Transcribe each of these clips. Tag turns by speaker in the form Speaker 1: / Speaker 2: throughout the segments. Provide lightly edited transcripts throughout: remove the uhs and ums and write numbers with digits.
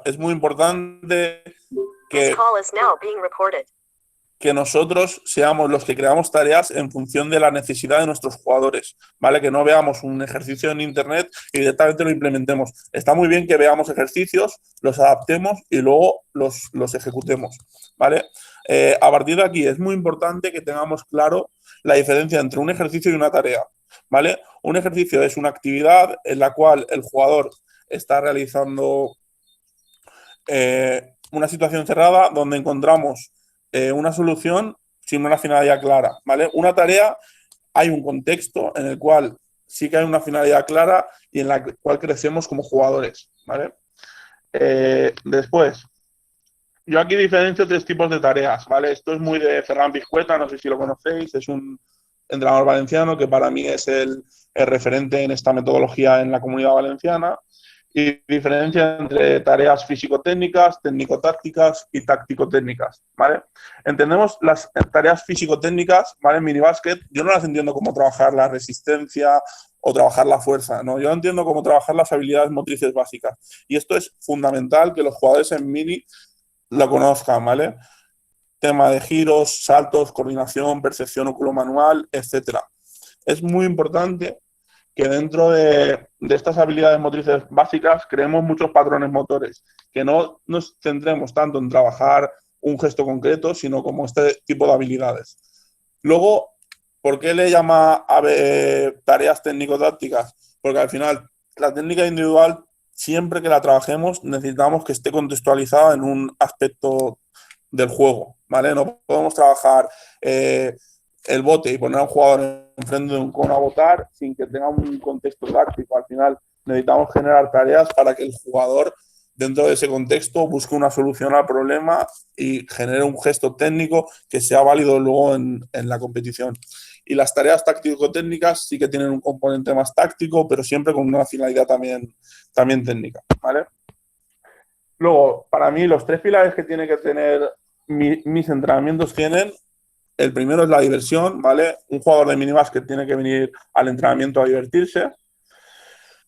Speaker 1: Es muy importante que, que nosotros seamos los que creamos tareas en función de la necesidad de nuestros jugadores, ¿vale? Que no veamos un ejercicio en internet y directamente lo implementemos. Está muy bien que veamos ejercicios, los adaptemos y luego los ejecutemos, ¿vale? A partir de aquí es muy importante que tengamos claro la diferencia entre un ejercicio y una tarea, ¿vale? Un ejercicio es una actividad en la cual el jugador está realizando una situación cerrada donde encontramos una solución sin una finalidad clara, ¿vale? Una tarea, hay un contexto en el cual sí que hay una finalidad clara y en la cual crecemos como jugadores, ¿vale? Después, yo aquí diferencio tres tipos de tareas, ¿vale? Esto es muy de Ferran Pizcueta, no sé si lo conocéis, es un entrenador valenciano que para mí es el referente en esta metodología en la Comunidad Valenciana, y diferencia entre tareas físico-técnicas, técnico-tácticas y táctico-técnicas, ¿vale? Entendemos las tareas físico-técnicas, ¿vale? En minibásquet, yo no las entiendo como trabajar la resistencia o trabajar la fuerza, ¿no? Yo entiendo como trabajar las habilidades motrices básicas. Y esto es fundamental que los jugadores en mini lo conozcan, ¿vale? Tema de giros, saltos, coordinación, percepción oculomanual, etcétera. Es muy importante que dentro de estas habilidades motrices básicas creemos muchos patrones motores, que no nos centremos tanto en trabajar un gesto concreto, sino como este tipo de habilidades. Luego, ¿por qué le llama tareas técnico-tácticas? Porque al final la técnica individual, siempre que la trabajemos, necesitamos que esté contextualizada en un aspecto del juego, ¿vale? No podemos trabajar el bote y poner a un jugador enfrente de un cono a botar sin que tenga un contexto táctico. Al final necesitamos generar tareas para que el jugador dentro de ese contexto busque una solución al problema y genere un gesto técnico que sea válido luego en la competición. Y las tareas táctico-técnicas sí que tienen un componente más táctico, pero siempre con una finalidad también técnica, ¿vale? Luego, para mí, los tres pilares que tiene que tener mis entrenamientos tienen: el primero es la diversión, ¿vale? Un jugador de minibásquet tiene que venir al entrenamiento a divertirse.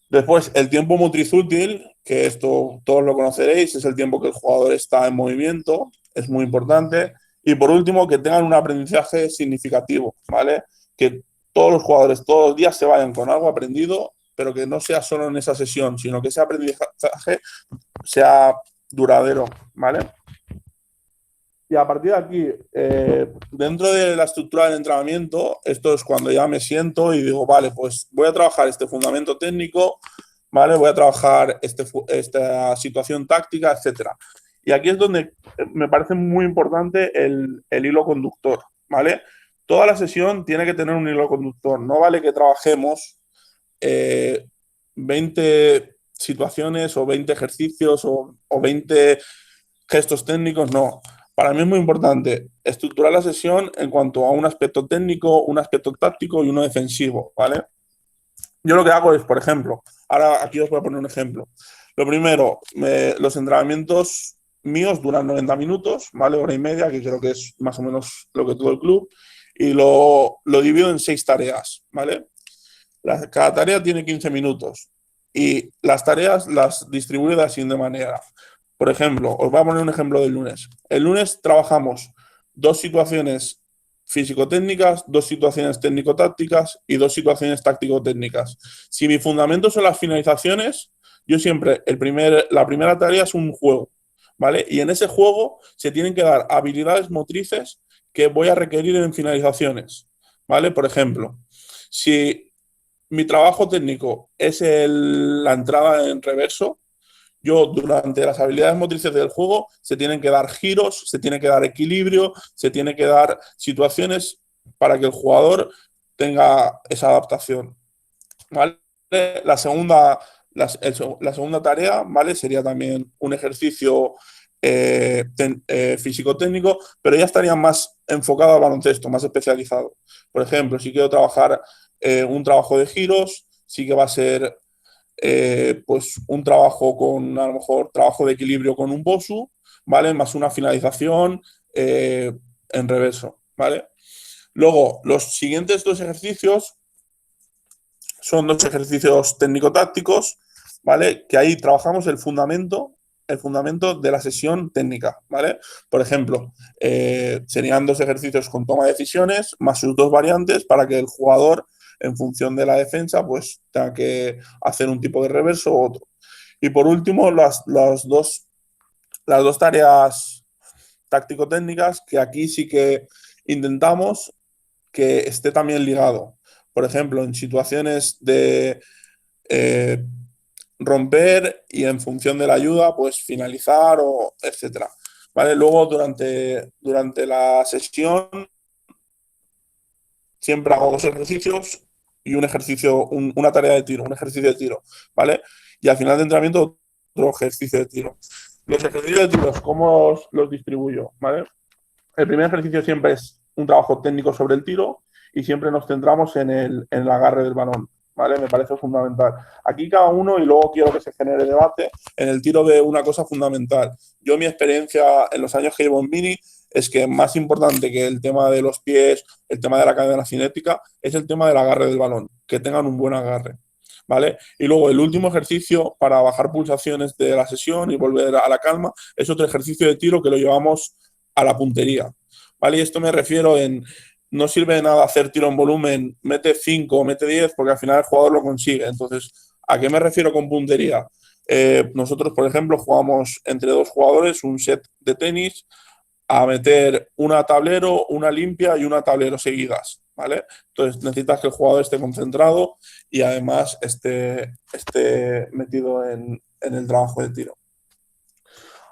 Speaker 1: Después, el tiempo motriz útil, que esto todos lo conoceréis, es el tiempo que el jugador está en movimiento, es muy importante. Y por último, que tengan un aprendizaje significativo, ¿vale? Que todos los jugadores todos los días se vayan con algo aprendido, pero que no sea solo en esa sesión, sino que ese aprendizaje sea duradero, ¿vale? Y a partir de aquí, dentro de la estructura del entrenamiento, esto es cuando ya me siento y digo, vale, pues voy a trabajar este fundamento técnico, ¿vale? Voy a trabajar esta situación táctica, etcétera. Y aquí es donde me parece muy importante el hilo conductor, ¿vale? Toda la sesión tiene que tener un hilo conductor. No vale que trabajemos 20 situaciones o 20 ejercicios o 20 gestos técnicos, no. Para mí es muy importante estructurar la sesión en cuanto a un aspecto técnico, un aspecto táctico y uno defensivo, ¿vale? Yo lo que hago es, por ejemplo, ahora aquí os voy a poner un ejemplo. Lo primero, los entrenamientos míos duran 90 minutos, ¿vale? Hora y media, que creo que es más o menos lo que todo el club, y lo divido en 6 tareas, ¿vale? Cada tarea tiene 15 minutos y las tareas las distribuyo de la siguiente manera. Por ejemplo, os voy a poner un ejemplo del lunes. El lunes trabajamos 2 situaciones físico-técnicas, 2 situaciones técnico-tácticas y 2 situaciones táctico-técnicas. Si mi fundamento son las finalizaciones, yo siempre, la primera tarea es un juego, ¿vale? Y en ese juego se tienen que dar habilidades motrices que voy a requerir en finalizaciones, ¿vale? Por ejemplo, si mi trabajo técnico es la entrada en reverso, yo durante las habilidades motrices del juego se tienen que dar giros, se tiene que dar equilibrio, se tiene que dar situaciones para que el jugador tenga esa adaptación, ¿vale? La segunda tarea, ¿vale? Sería también un ejercicio físico-técnico, pero ya estaría más enfocado al baloncesto, más especializado. Por ejemplo, si quiero trabajar un trabajo de giros, sí que va a ser pues un trabajo con, a lo mejor, trabajo de equilibrio con un BOSU, ¿vale? Más una finalización en reverso, ¿vale? Luego, los siguientes 2 ejercicios son 2 ejercicios técnico-tácticos, ¿vale? Que ahí trabajamos el fundamento, el fundamento de la sesión técnica, ¿vale? Por ejemplo, serían 2 ejercicios con toma de decisiones más sus 2 variantes para que el jugador, en función de la defensa, pues tenga que hacer un tipo de reverso u otro. Y por último, las dos tareas táctico-técnicas, que aquí sí que intentamos que esté también ligado. Por ejemplo, en situaciones de eh, romper y en función de la ayuda, pues finalizar o etcétera. ¿Vale? Luego, durante la sesión, siempre hago 2 ejercicios y un ejercicio, una tarea de tiro, un ejercicio de tiro, ¿vale? Y al final de entrenamiento, otro ejercicio de tiro. Los ejercicios de tiros, ¿cómo los distribuyo? ¿Vale? El primer ejercicio siempre es un trabajo técnico sobre el tiro y siempre nos centramos en el agarre del balón, ¿vale? Me parece fundamental. Aquí cada uno, y luego quiero que se genere debate, en el tiro de una cosa fundamental. Yo mi experiencia en los años que llevo en Mini es que más importante que el tema de los pies, el tema de la cadena cinética, es el tema del agarre del balón, que tengan un buen agarre. ¿Vale? Y luego el último ejercicio para bajar pulsaciones de la sesión y volver a la calma es otro ejercicio de tiro que lo llevamos a la puntería. ¿Vale? Y esto me refiero en, no sirve de nada hacer tiro en volumen, mete 5 o mete 10 porque al final el jugador lo consigue. Entonces, ¿a qué me refiero con puntería? Nosotros, por ejemplo, jugamos entre 2 jugadores un set de tenis a meter una tablero, una limpia y una tablero seguidas, ¿vale? Entonces necesitas que el jugador esté concentrado y además esté metido en el trabajo de tiro.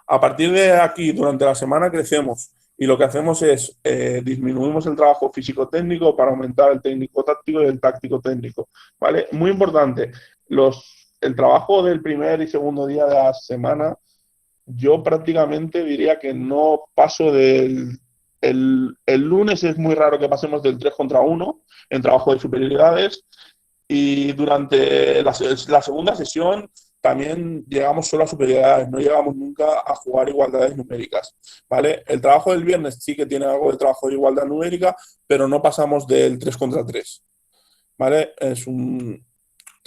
Speaker 1: A partir de aquí, durante la semana crecemos y lo que hacemos es disminuimos el trabajo físico-técnico para aumentar el técnico-táctico y el táctico-técnico, ¿vale? Muy importante, el trabajo del primer y segundo día de la semana, yo prácticamente diría que no paso el lunes es muy raro que pasemos del 3 contra 1 en trabajo de superioridades y durante la segunda sesión también llegamos solo a superioridades, no llegamos nunca a jugar igualdades numéricas, ¿vale? El trabajo del viernes sí que tiene algo de trabajo de igualdad numérica, pero no pasamos del 3 contra 3, ¿vale? Es una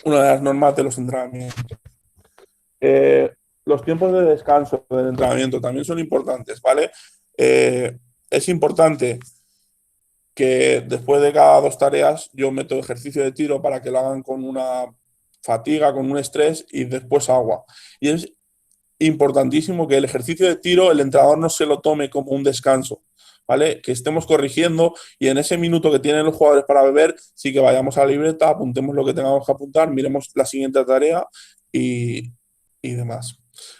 Speaker 1: de las normas de los entrenamientos. Eh, los tiempos de descanso del entrenamiento también son importantes, ¿vale? Es importante que después de cada 2 tareas yo meto ejercicio de tiro para que lo hagan con una fatiga, con un estrés y después agua. Y es importantísimo que el ejercicio de tiro el entrenador no se lo tome como un descanso, ¿vale? Que estemos corrigiendo y en ese minuto que tienen los jugadores para beber, sí que vayamos a la libreta, apuntemos lo que tengamos que apuntar, miremos la siguiente tarea y demás,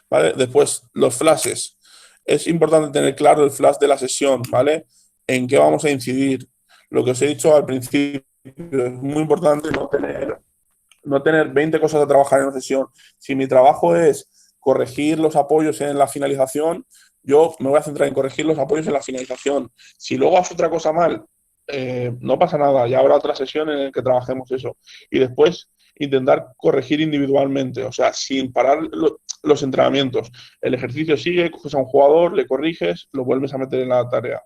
Speaker 1: ¿vale? Después, los flashes. Es importante tener claro el flash de la sesión, ¿vale? En qué vamos a incidir. Lo que os he dicho al principio, es muy importante no tener 20 cosas a trabajar en una sesión. Si mi trabajo es corregir los apoyos en la finalización, yo me voy a centrar en corregir los apoyos en la finalización. Si luego hago otra cosa mal, no pasa nada, ya habrá otra sesión en la que trabajemos eso. Y después intentar corregir individualmente, o sea, sin parar los entrenamientos. El ejercicio sigue, coges a un jugador, le corriges, lo vuelves a meter en la tarea.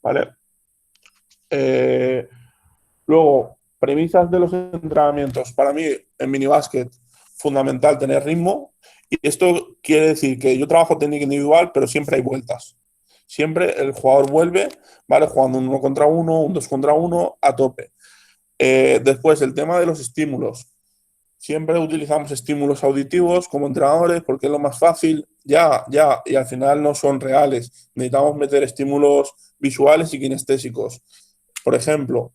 Speaker 1: ¿Vale? Luego, premisas de los entrenamientos. Para mí, en minibásquet, fundamental tener ritmo. Y esto quiere decir que yo trabajo técnica individual, pero siempre hay vueltas. Siempre el jugador vuelve, ¿vale? Jugando un 1 contra 1, un 2 contra 1 a tope. Después, el tema de los estímulos. Siempre utilizamos estímulos auditivos como entrenadores porque es lo más fácil, y al final no son reales. Necesitamos meter estímulos visuales y kinestésicos. Por ejemplo,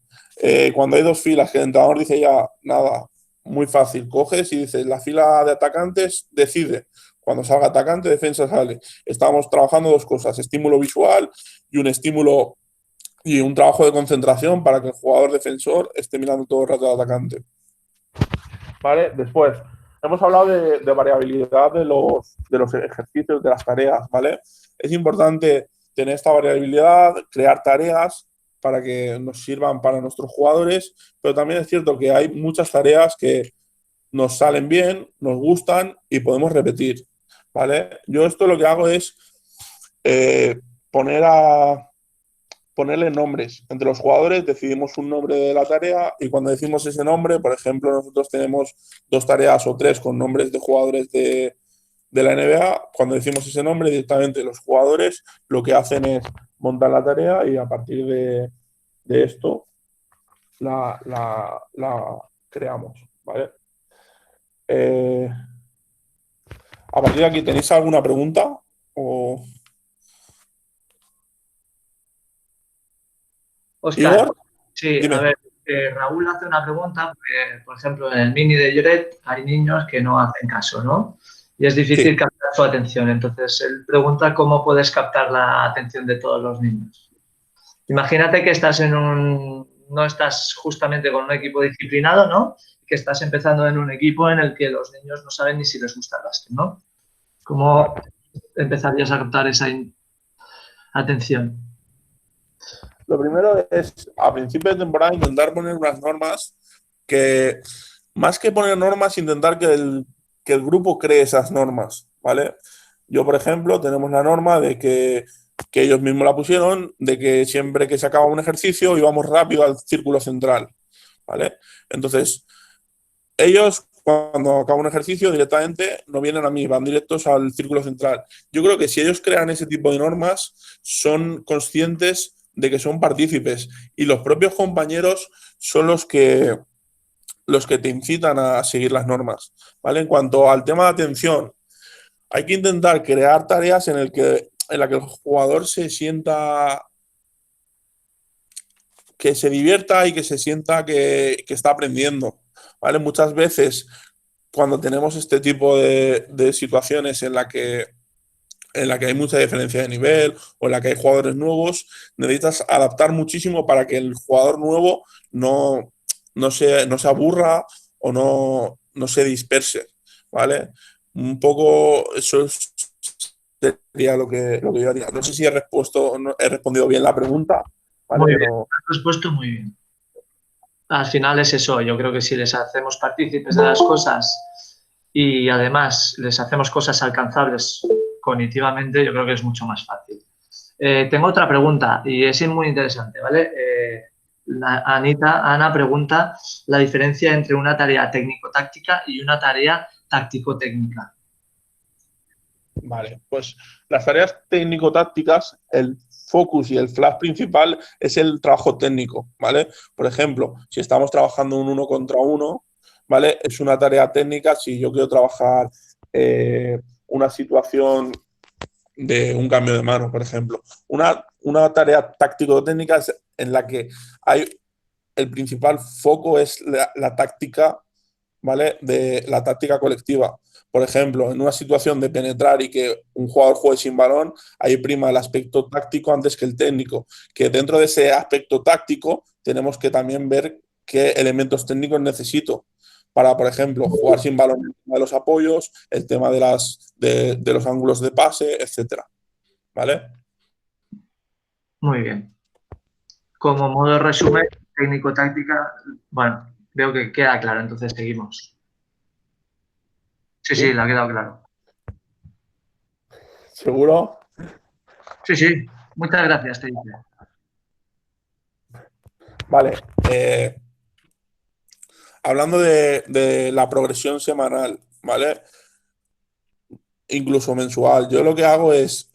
Speaker 1: cuando hay 2 filas que el entrenador dice ya, nada, muy fácil, coges y dices, la fila de atacantes decide. Cuando salga atacante, defensa sale. Estamos trabajando 2 cosas, estímulo visual y un estímulo y un trabajo de concentración para que el jugador defensor esté mirando todo el rato al atacante. ¿Vale? Después, hemos hablado de variabilidad de los ejercicios, de las tareas, ¿vale? Es importante tener esta variabilidad, crear tareas para que nos sirvan para nuestros jugadores, pero también es cierto que hay muchas tareas que nos salen bien, nos gustan y podemos repetir, ¿vale? Yo esto lo que hago es eh, poner a ponerle nombres. Entre los jugadores decidimos un nombre de la tarea y cuando decimos ese nombre, por ejemplo, nosotros tenemos 2 tareas o 3 con nombres de jugadores de de la NBA, cuando decimos ese nombre, directamente los jugadores lo que hacen es montar la tarea y a partir de esto la creamos, ¿vale? Eh, a partir de aquí, ¿tenéis alguna pregunta? O...
Speaker 2: Oscar,
Speaker 1: Igor,
Speaker 2: sí, a
Speaker 1: dime.
Speaker 2: ver, Raúl hace una pregunta, porque, por ejemplo, en el mini de Lloret hay niños que no hacen caso, ¿no? Y es difícil
Speaker 1: Sí.
Speaker 2: captar su atención. Entonces, él pregunta cómo puedes captar la atención de todos los niños. Imagínate que no estás justamente con un equipo disciplinado, ¿no? Que estás empezando en un equipo en el que los niños no saben ni si les gusta el básquet, ¿no? ¿Cómo
Speaker 1: Vale.
Speaker 2: empezarías a captar esa atención?
Speaker 1: Lo primero es, a principio de temporada, intentar poner unas normas que, más que poner normas, intentar que el grupo cree esas normas, ¿vale? Yo, por ejemplo, tenemos la norma de que ellos mismos la pusieron, de que siempre que se acaba un ejercicio íbamos rápido al círculo central, ¿vale? Entonces, ellos, cuando acaba un ejercicio, directamente no vienen a mí, van directos al círculo central. Yo creo que si ellos crean ese tipo de normas, son conscientes de que son partícipes y los propios compañeros son los que te incitan a seguir las normas, ¿vale? En cuanto al tema de atención, hay que intentar crear tareas en la que el jugador se sienta, que se divierta y que se sienta que está aprendiendo, ¿vale? Muchas veces cuando tenemos este tipo de situaciones en la que hay mucha diferencia de nivel o en la que hay jugadores nuevos, necesitas adaptar muchísimo para que el jugador nuevo no se aburra o no se disperse, ¿vale? Un poco eso sería lo que yo haría. No sé si he respondido bien la pregunta, ¿vale?
Speaker 2: Muy bien,
Speaker 1: Pero
Speaker 2: has respuesto muy bien. Al final es eso, yo creo que si les hacemos partícipes de las cosas y además les hacemos cosas alcanzables cognitivamente, yo creo que es mucho más fácil. Tengo otra pregunta y es muy interesante, ¿vale? Ana pregunta la diferencia entre una tarea técnico-táctica y una tarea táctico-técnica.
Speaker 1: vale, pues las tareas técnico-tácticas, el focus y el flash principal es el trabajo técnico, ¿vale? Por ejemplo, si estamos trabajando un uno contra uno, ¿vale? Es una tarea técnica si yo quiero trabajar una situación de un cambio de mano, por ejemplo. Una tarea táctico-técnica es en la que hay el principal foco es la táctica, ¿vale? De la táctica colectiva. Por ejemplo, en una situación de penetrar y que un jugador juegue sin balón, ahí prima el aspecto táctico antes que el técnico. Que dentro de ese aspecto táctico tenemos que también ver qué elementos técnicos necesito para, por ejemplo, jugar sin balón, el tema de los apoyos, el tema de los ángulos de pase, etcétera. ¿Vale?
Speaker 2: Muy bien. Como modo de resumen, técnico-táctica, bueno, veo que queda claro, entonces seguimos. Sí, sí,
Speaker 1: ¿Sí?
Speaker 2: le ha quedado claro.
Speaker 1: ¿Seguro?
Speaker 2: Sí, sí, muchas gracias, te dice.
Speaker 1: Vale. Hablando de la progresión semanal, ¿vale? Incluso mensual. Yo lo que hago es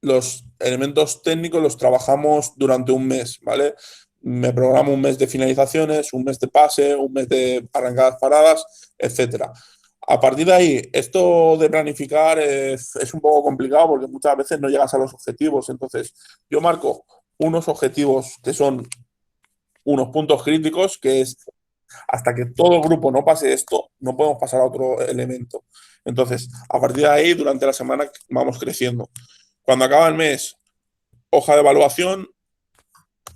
Speaker 1: los elementos técnicos los trabajamos durante un mes, ¿vale? Me programo un mes de finalizaciones, un mes de pase, un mes de arrancadas paradas, etcétera. A partir de ahí, esto de planificar es un poco complicado porque muchas veces no llegas a los objetivos. Entonces, yo marco unos objetivos que son unos puntos críticos, que es hasta que todo el grupo no pase esto, no podemos pasar a otro elemento. Entonces, a partir de ahí, durante la semana vamos creciendo. Cuando acaba el mes, hoja de evaluación,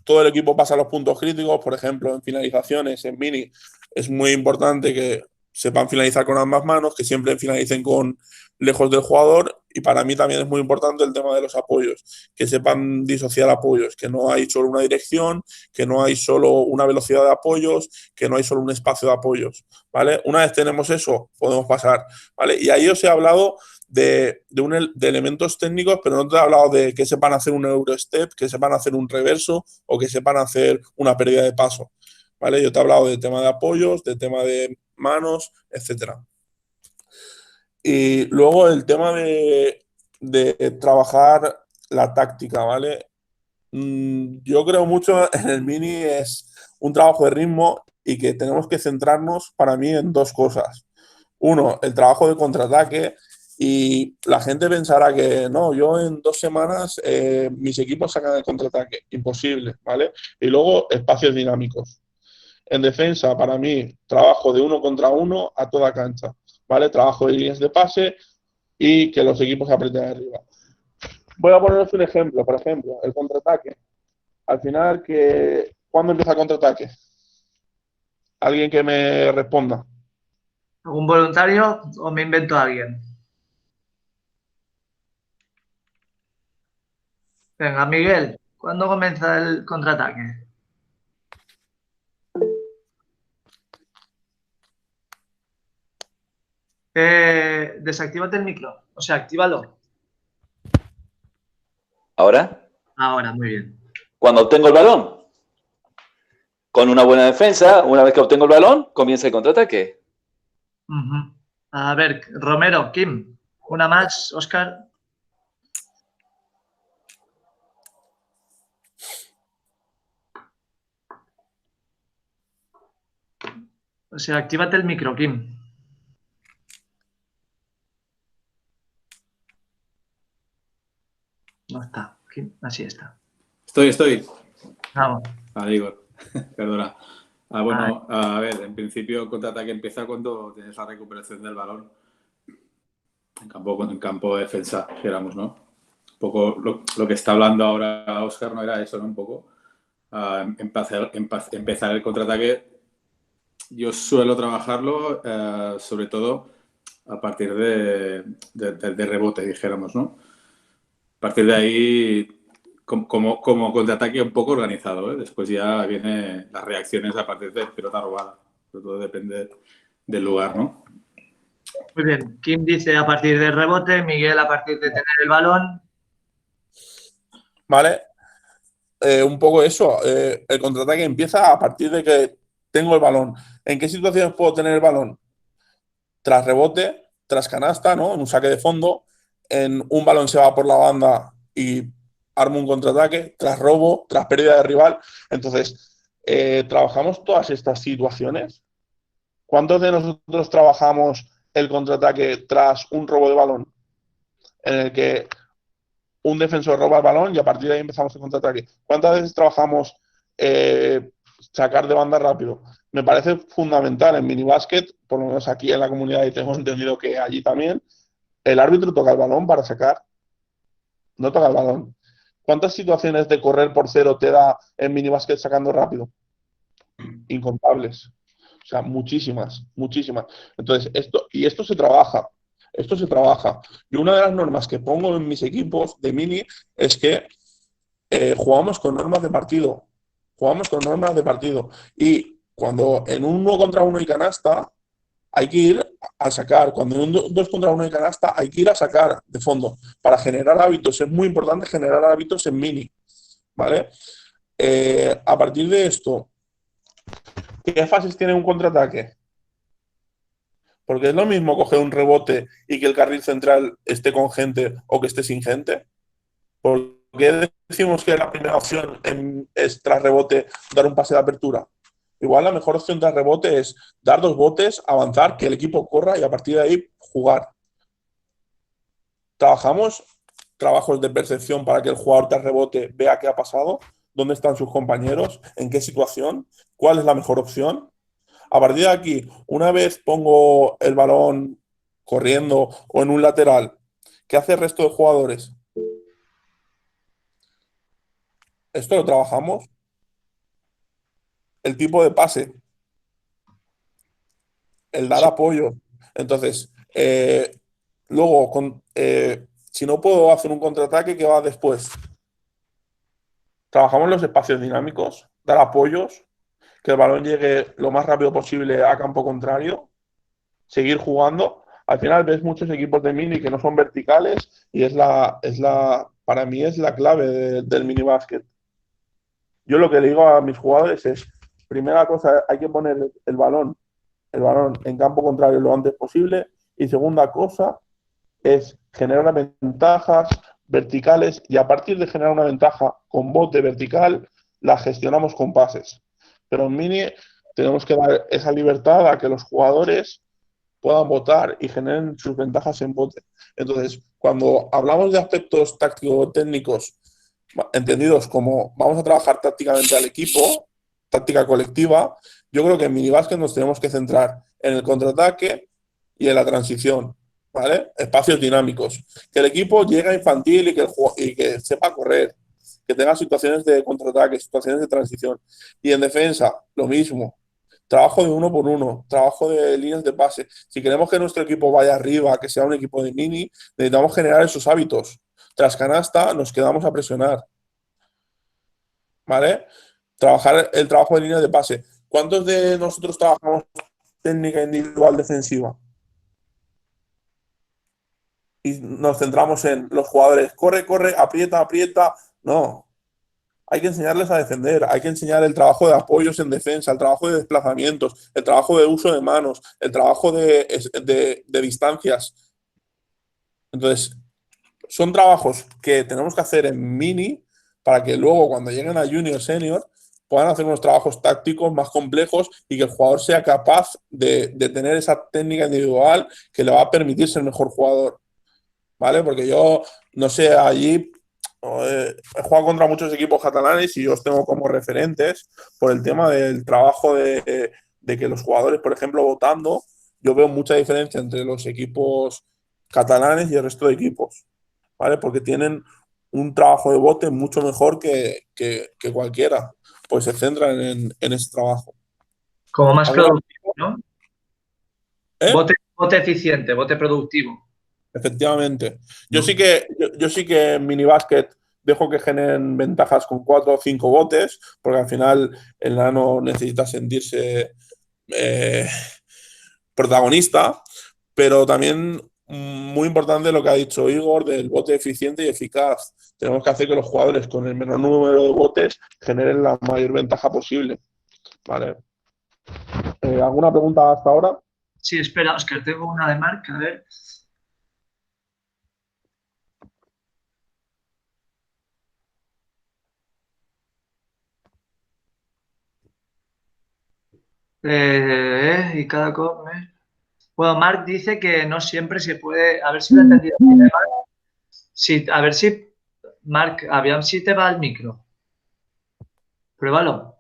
Speaker 1: todo el equipo pasa a los puntos críticos, por ejemplo, en finalizaciones, en mini, es muy importante que sepan finalizar con ambas manos, que siempre finalicen con lejos del jugador y para mí también es muy importante el tema de los apoyos, que sepan disociar apoyos, que no hay solo una dirección, que no hay solo una velocidad de apoyos, que no hay solo un espacio de apoyos, ¿vale? Una vez tenemos eso, podemos pasar, ¿vale? Y ahí os he hablado de elementos técnicos, pero no te he hablado de que sepan hacer un Eurostep, que sepan hacer un reverso o que sepan hacer una pérdida de paso. ¿Vale? Yo te he hablado del tema de apoyos, del tema de manos, etcétera. Y luego el tema de trabajar la táctica, ¿vale? Yo creo mucho en el mini es un trabajo de ritmo y que tenemos que centrarnos para mí en dos cosas. Uno, el trabajo de contraataque y la gente pensará que no, yo en 2 semanas mis equipos sacan el contraataque. Imposible, ¿vale? Y luego espacios dinámicos. En defensa, para mí, trabajo de 1 contra 1 a toda cancha, ¿vale? Trabajo de líneas de pase y que los equipos aprieten arriba. Voy a poneros un ejemplo, por ejemplo, el contraataque. Al final, ¿cuándo empieza el contraataque? Alguien que me responda.
Speaker 2: ¿Algún voluntario o me invento a alguien? Venga, Miguel, ¿cuándo comienza el contraataque? Desactívate el micro, o sea, actívalo.
Speaker 3: Ahora,
Speaker 2: Ahora, muy bien.
Speaker 3: cuando obtengo el balón, con una buena defensa, una vez que obtengo el balón, comienza el contraataque.
Speaker 2: A ver, Romero, Kim, una más, Óscar. O sea, actívate el micro, Kim. No está, Kim, así está.
Speaker 4: Estoy.
Speaker 2: Vamos.
Speaker 4: Vale, Igor. Perdona. Bueno, a ver, en principio el contraataque empieza cuando tienes la recuperación del balón en campo de defensa, dijéramos, ¿no? Un poco lo que está hablando ahora Óscar no era eso, ¿no? Un poco empezar el contraataque. Yo suelo trabajarlo sobre todo a partir de rebote, dijéramos, ¿no? A partir de ahí, como contraataque un poco organizado, ¿eh? Después ya vienen las reacciones a partir de pelota robada. Pero todo depende del lugar, ¿no?
Speaker 2: Muy bien. Kim dice a partir del rebote, Miguel a partir de tener el balón.
Speaker 1: ¿Vale? Un poco eso. El contraataque empieza a partir de que tengo el balón. ¿En qué situaciones puedo tener el balón? Tras rebote, tras canasta, ¿no? En un saque de fondo, en un balón se va por la banda y armo un contraataque, tras robo, tras pérdida de rival. Entonces, trabajamos todas estas situaciones. ¿Cuántos de nosotros trabajamos el contraataque tras un robo de balón? En el que un defensor roba el balón y a partir de ahí empezamos el contraataque. ¿Cuántas veces trabajamos sacar de banda rápido? Me parece fundamental en minibásquet, por lo menos aquí en la comunidad y tengo entendido que allí también, el árbitro toca el balón para sacar, no toca el balón. ¿Cuántas situaciones de correr por cero te da en minibásquet sacando rápido? Incontables. O sea, muchísimas, muchísimas. Entonces, esto se trabaja. Esto se trabaja. Y una de las normas que pongo en mis equipos de mini es que jugamos con normas de partido. Jugamos con normas de partido. Y cuando en un 1 contra 1 y canasta, hay que ir a sacar. Cuando en un 2 contra 1 y canasta, hay que ir a sacar de fondo. Para generar hábitos. Es muy importante generar hábitos en mini. ¿Vale? A partir de esto, ¿qué fases tiene un contraataque? Porque es lo mismo coger un rebote y que el carril central esté con gente o que esté sin gente. ¿Por qué decimos que la primera opción es tras rebote dar un pase de apertura? Igual la mejor opción tras rebote es dar 2 botes, avanzar, que el equipo corra y a partir de ahí jugar. Trabajamos trabajos de percepción para que el jugador tras rebote vea qué ha pasado, dónde están sus compañeros, en qué situación, cuál es la mejor opción. A partir de aquí, una vez pongo el balón corriendo o en un lateral, ¿qué hace el resto de jugadores? Esto lo trabajamos. El tipo de pase, el dar apoyo. Entonces, luego, si no puedo hacer un contraataque, ¿qué va después? Trabajamos los espacios dinámicos, dar apoyos, que el balón llegue lo más rápido posible a campo contrario, seguir jugando. Al final ves muchos equipos de mini que no son verticales y para mí es la clave del mini básquet. Yo lo que le digo a mis jugadores es, primera cosa, hay que poner el balón en campo contrario lo antes posible Y segunda cosa es generar ventajas verticales y a partir de generar una ventaja con bote vertical, la gestionamos con pases. Pero en mini tenemos que dar esa libertad a que los jugadores puedan votar y generen sus ventajas en bote. Entonces, cuando hablamos de aspectos táctico-técnicos entendidos como vamos a trabajar tácticamente al equipo, táctica colectiva, yo creo que en minibásquet nos tenemos que centrar en el contraataque y en la transición, ¿vale? Espacios dinámicos. Que el equipo llegue a infantil y que sepa correr, que tenga situaciones de contraataque, situaciones de transición. Y en defensa, lo mismo. Trabajo de uno por uno, trabajo de líneas de pase. Si queremos que nuestro equipo vaya arriba, que sea un equipo de mini, necesitamos generar esos hábitos. Tras canasta nos quedamos a presionar, ¿vale? Trabajar el trabajo de líneas de pase. ¿Cuántos de nosotros trabajamos técnica individual defensiva? Y nos centramos en los jugadores, corre, corre, aprieta, aprieta. No, hay que enseñarles a defender, hay que enseñar el trabajo de apoyos en defensa, el trabajo de desplazamientos, el trabajo de uso de manos, el trabajo de distancias. Entonces, son trabajos que tenemos que hacer en mini para que luego cuando lleguen a junior, senior, puedan hacer unos trabajos tácticos más complejos y que el jugador sea capaz de tener esa técnica individual que le va a permitir ser mejor jugador, ¿vale? Porque yo, no sé, allí he jugado contra muchos equipos catalanes y yo os tengo como referentes por el tema del trabajo de que los jugadores, por ejemplo, votando, yo veo mucha diferencia entre los equipos catalanes y el resto de equipos, ¿vale? Porque tienen un trabajo de bote mucho mejor que cualquiera, pues se centran en ese trabajo.
Speaker 2: Como más
Speaker 1: ¿Alguna-
Speaker 2: productivo, ¿no?
Speaker 1: ¿Eh?
Speaker 2: Bote eficiente, bote productivo.
Speaker 1: Efectivamente. Yo sí que en minibásquet dejo que generen ventajas con 4 o 5 botes, porque al final el nano necesita sentirse protagonista, pero también muy importante lo que ha dicho Igor del bote eficiente y eficaz. Tenemos que hacer que los jugadores con el menor número de botes generen la mayor ventaja posible. Vale. ¿Alguna pregunta hasta ahora?
Speaker 2: Sí, espera, Oscar, tengo una de Marc, a ver. Y cada Bueno, Marc dice que no siempre se puede. A ver si lo he entendido bien, Marc. Sí, a ver si. Marc, aviam si te va el micro. Pruébalo.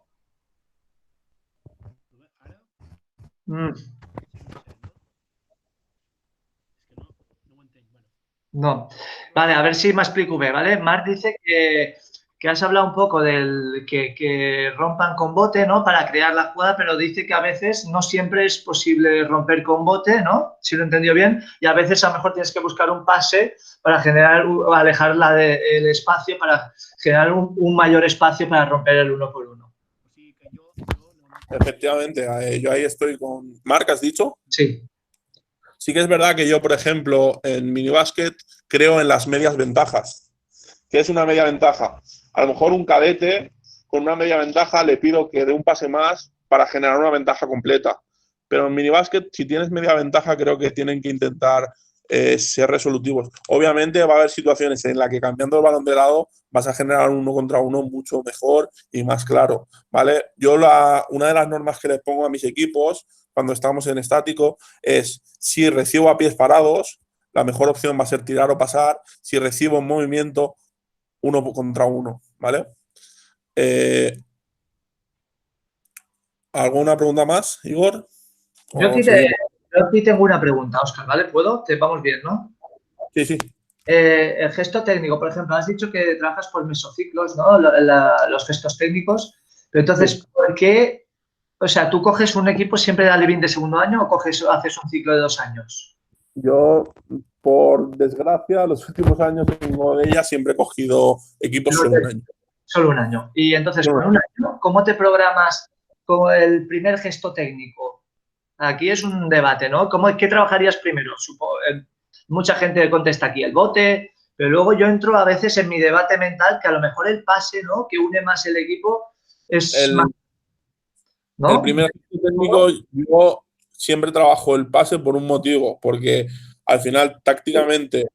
Speaker 2: No. Vale, a ver si me explico bien, ¿vale? Marc dice que has hablado un poco del que rompan con bote, ¿no? Para crear la jugada, pero dice que a veces no siempre es posible romper con bote, ¿no? Si lo he entendido bien. Y a veces a lo mejor tienes que buscar un pase para generar, alejar el espacio, para generar un mayor espacio para romper el 1 por 1.
Speaker 1: Efectivamente, yo ahí estoy con Marc, ¿has dicho?
Speaker 2: Sí.
Speaker 1: Sí que es verdad que yo, por ejemplo, en minibásquet creo en las medias ventajas. ¿Qué es una media ventaja? A lo mejor un cadete con una media ventaja le pido que dé un pase más para generar una ventaja completa. Pero en minibásquet, si tienes media ventaja, creo que tienen que intentar ser resolutivos. Obviamente va a haber situaciones en las que cambiando el balón de lado vas a generar un 1 contra 1 mucho mejor y más claro, ¿vale? Yo una de las normas que les pongo a mis equipos cuando estamos en estático es si recibo a pies parados, la mejor opción va a ser tirar o pasar. Si recibo en movimiento, 1 contra 1, ¿vale? ¿Alguna pregunta más, Igor?
Speaker 2: Yo aquí tengo una pregunta, Oscar, ¿vale? ¿Puedo? Te vamos bien, ¿no?
Speaker 1: Sí, sí.
Speaker 2: El gesto técnico, por ejemplo, has dicho que trabajas por mesociclos, ¿no? Los gestos técnicos. Pero entonces,
Speaker 1: Sí.
Speaker 2: ¿por qué? O sea, ¿tú coges un equipo siempre de Alevín de segundo año o haces un ciclo de 2 años?
Speaker 1: Yo, por desgracia, los últimos años en ella siempre he cogido equipos solo un año.
Speaker 2: Solo un año. Y entonces,
Speaker 1: Solo
Speaker 2: con un año, ¿cómo te programas con el primer gesto técnico? Aquí es un debate, ¿no? ¿Qué trabajarías primero? Mucha gente contesta aquí el bote, pero luego yo entro a veces en mi debate mental que a lo mejor el pase, ¿no? Que une más el equipo es más, ¿no?
Speaker 1: El primer gesto técnico, yo siempre trabajo el pase por un motivo, porque al final, tácticamente,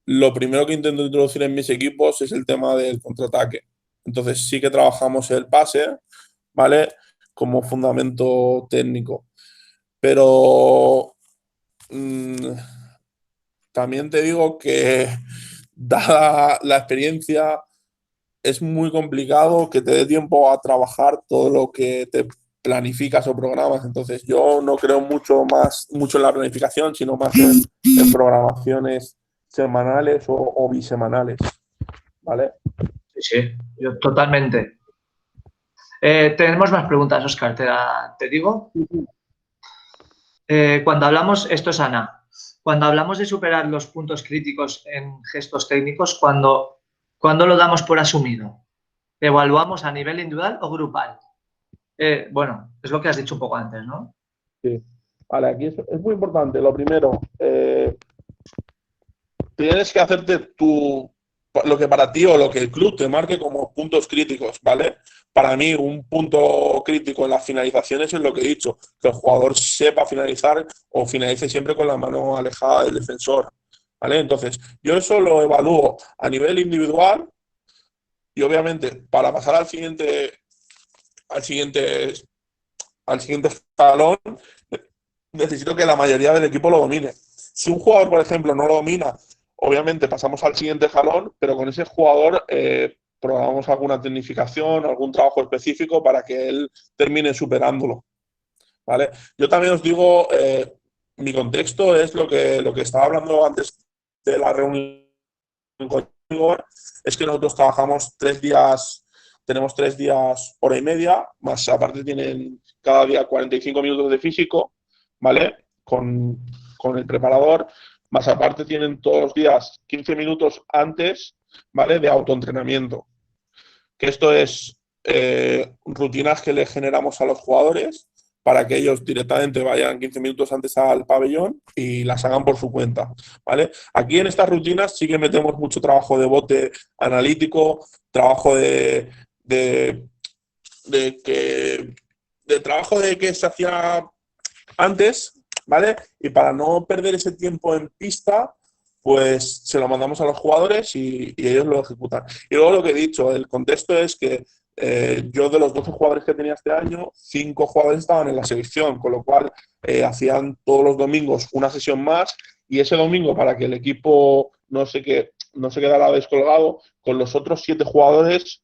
Speaker 1: lo primero que intento introducir en mis equipos es el tema del contraataque. Entonces sí que trabajamos el pase, ¿vale? Como fundamento técnico. Pero también te digo que, dada la experiencia, es muy complicado que te dé tiempo a trabajar todo lo que te planificas o programas. Entonces yo no creo mucho en la planificación, sino más en programaciones semanales o bisemanales, ¿vale?
Speaker 2: Sí, sí, yo totalmente. Tenemos más preguntas, Óscar, te digo. Cuando hablamos, esto es Ana, cuando hablamos de superar los puntos críticos en gestos técnicos, ¿cuándo lo damos por asumido? ¿Evaluamos a nivel individual o grupal? Bueno, es lo que has dicho un poco antes, ¿no?
Speaker 1: Sí. Vale, aquí es muy importante. Lo primero, tienes que hacerte lo que para ti o lo que el club te marque como puntos críticos, ¿vale? Para mí, un punto crítico en las finalizaciones es lo que he dicho, que el jugador sepa finalizar o finalice siempre con la mano alejada del defensor, ¿vale? Entonces, yo eso lo evalúo a nivel individual y obviamente para pasar al siguiente escalón necesito que la mayoría del equipo lo domine. Si un jugador, por ejemplo, no lo domina, obviamente pasamos al siguiente escalón, pero con ese jugador programamos alguna tecnificación, algún trabajo específico para que él termine superándolo, ¿vale? Yo también os digo, mi contexto es lo que estaba hablando antes de la reunión contigo, es que nosotros trabajamos 3 días, tenemos 3 días, hora y media, más aparte tienen cada día 45 minutos de físico, ¿vale? Con el preparador, más aparte tienen todos los días 15 minutos antes, ¿vale? De autoentrenamiento. Que esto es rutinas que le generamos a los jugadores para que ellos directamente vayan 15 minutos antes al pabellón y las hagan por su cuenta, ¿vale? Aquí en estas rutinas sí que metemos mucho trabajo de bote analítico, trabajo de trabajo de que se hacía antes, ¿vale? Y para no perder ese tiempo en pista, pues se lo mandamos a los jugadores y ellos lo ejecutan. Y luego lo que he dicho, el contexto es que yo de los 12 jugadores que tenía este año, 5 jugadores estaban en la selección, con lo cual hacían todos los domingos una sesión más y ese domingo para que el equipo no se quedara descolgado, con los otros 7 jugadores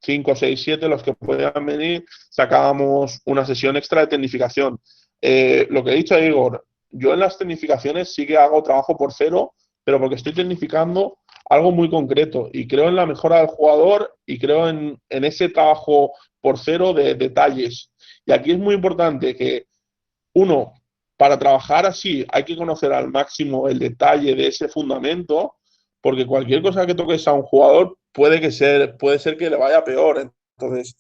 Speaker 1: 5, 6, 7, los que podían venir, sacábamos una sesión extra de tecnificación. Lo que he dicho a Igor, yo en las tecnificaciones sí que hago trabajo por cero, pero porque estoy tecnificando algo muy concreto y creo en la mejora del jugador y creo en ese trabajo por cero de detalles. Y aquí es muy importante que uno, para trabajar así hay que conocer al máximo el detalle de ese fundamento, porque cualquier cosa que toques a un jugador puede ser que le vaya peor. Entonces,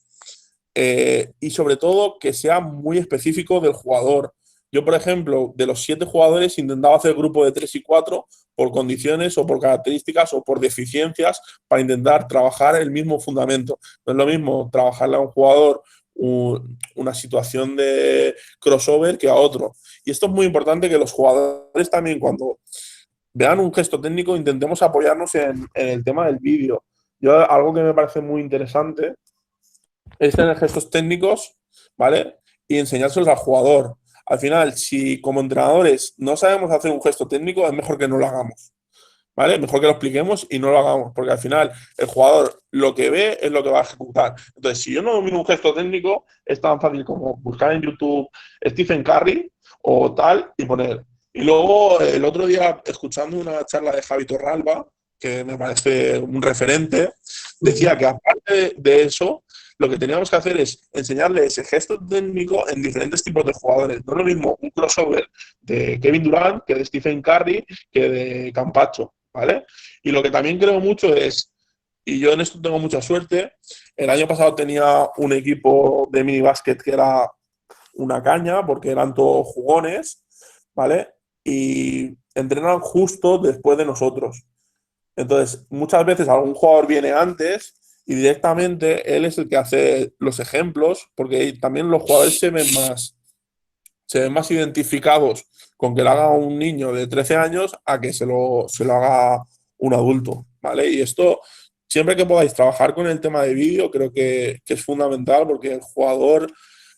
Speaker 1: y sobre todo que sea muy específico del jugador. Yo, por ejemplo, de los 7 jugadores intentaba hacer grupo de 3 y 4 por condiciones o por características o por deficiencias para intentar trabajar el mismo fundamento. No es lo mismo trabajarle a un jugador una situación de crossover que a otro. Y esto es muy importante que los jugadores también cuando vean un gesto técnico intentemos apoyarnos en el tema del vídeo. Yo algo que me parece muy interesante es tener gestos técnicos, ¿vale? Y enseñárselos al jugador. Al final, si como entrenadores no sabemos hacer un gesto técnico, es mejor que no lo hagamos, ¿vale? Mejor que lo expliquemos y no lo hagamos, porque al final el jugador lo que ve es lo que va a ejecutar. Entonces, si yo no domino un gesto técnico, es tan fácil como buscar en YouTube Stephen Curry o tal y poner. Y luego, el otro día, escuchando una charla de Javi Torralba, que me parece un referente, decía que aparte de eso, lo que teníamos que hacer es enseñarle ese gesto técnico en diferentes tipos de jugadores. No es lo mismo un crossover de Kevin Durant que de Stephen Curry que de Campacho, ¿vale? Y lo que también creo mucho es, y yo en esto tengo mucha suerte, el año pasado tenía un equipo de minibásquet que era una caña porque eran todos jugones, ¿vale? Y entrenan justo después de nosotros. Entonces, muchas veces algún jugador viene antes y directamente él es el que hace los ejemplos, porque también los jugadores se ven más identificados con que lo haga un niño de 13 años a que se lo haga un adulto, ¿vale? Y esto, siempre que podáis trabajar con el tema de vídeo, creo que es fundamental porque el jugador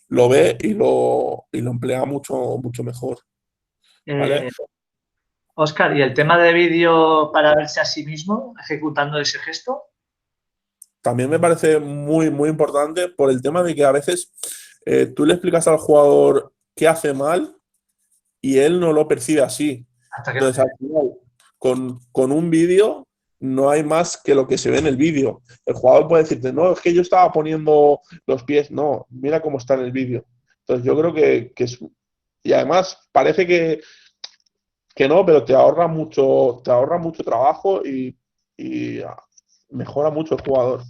Speaker 1: lo ve y lo emplea mucho, mucho mejor, ¿vale?
Speaker 2: Óscar, ¿y el tema de vídeo para verse a sí mismo ejecutando ese gesto?
Speaker 1: También me parece muy, muy importante por el tema de que a veces tú le explicas al jugador qué hace mal y él no lo percibe así.
Speaker 2: Hasta que
Speaker 1: Entonces, al final, con un vídeo no hay más que lo que se ve en el vídeo. El jugador puede decirte, no, es que yo estaba poniendo los pies. No, mira cómo está en el vídeo. Entonces, yo creo que es... Y además, parece que no, pero te ahorra mucho trabajo y mejora mucho el jugador.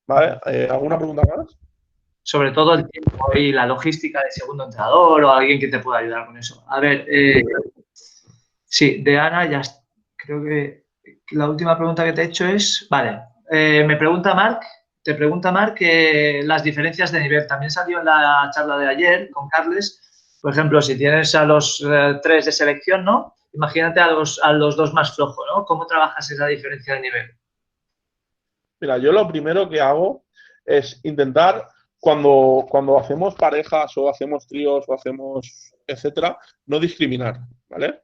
Speaker 1: ¿Vale? ¿Alguna pregunta más?
Speaker 2: sobre todo el tiempo y la logística de segundo entrenador o alguien que te pueda ayudar con eso. A ver, sí, de Ana, ya creo que la última pregunta que te he hecho es, vale, me pregunta Marc, te pregunta Marc las diferencias de nivel. También salió en la charla de ayer con Carles, por ejemplo, si tienes a los 3 de selección, ¿no? Imagínate a los 2 más flojos, ¿no? ¿Cómo trabajas esa diferencia de nivel?
Speaker 1: Mira, yo lo primero que hago es intentar, cuando hacemos parejas o hacemos tríos o hacemos etcétera, no discriminar, ¿vale?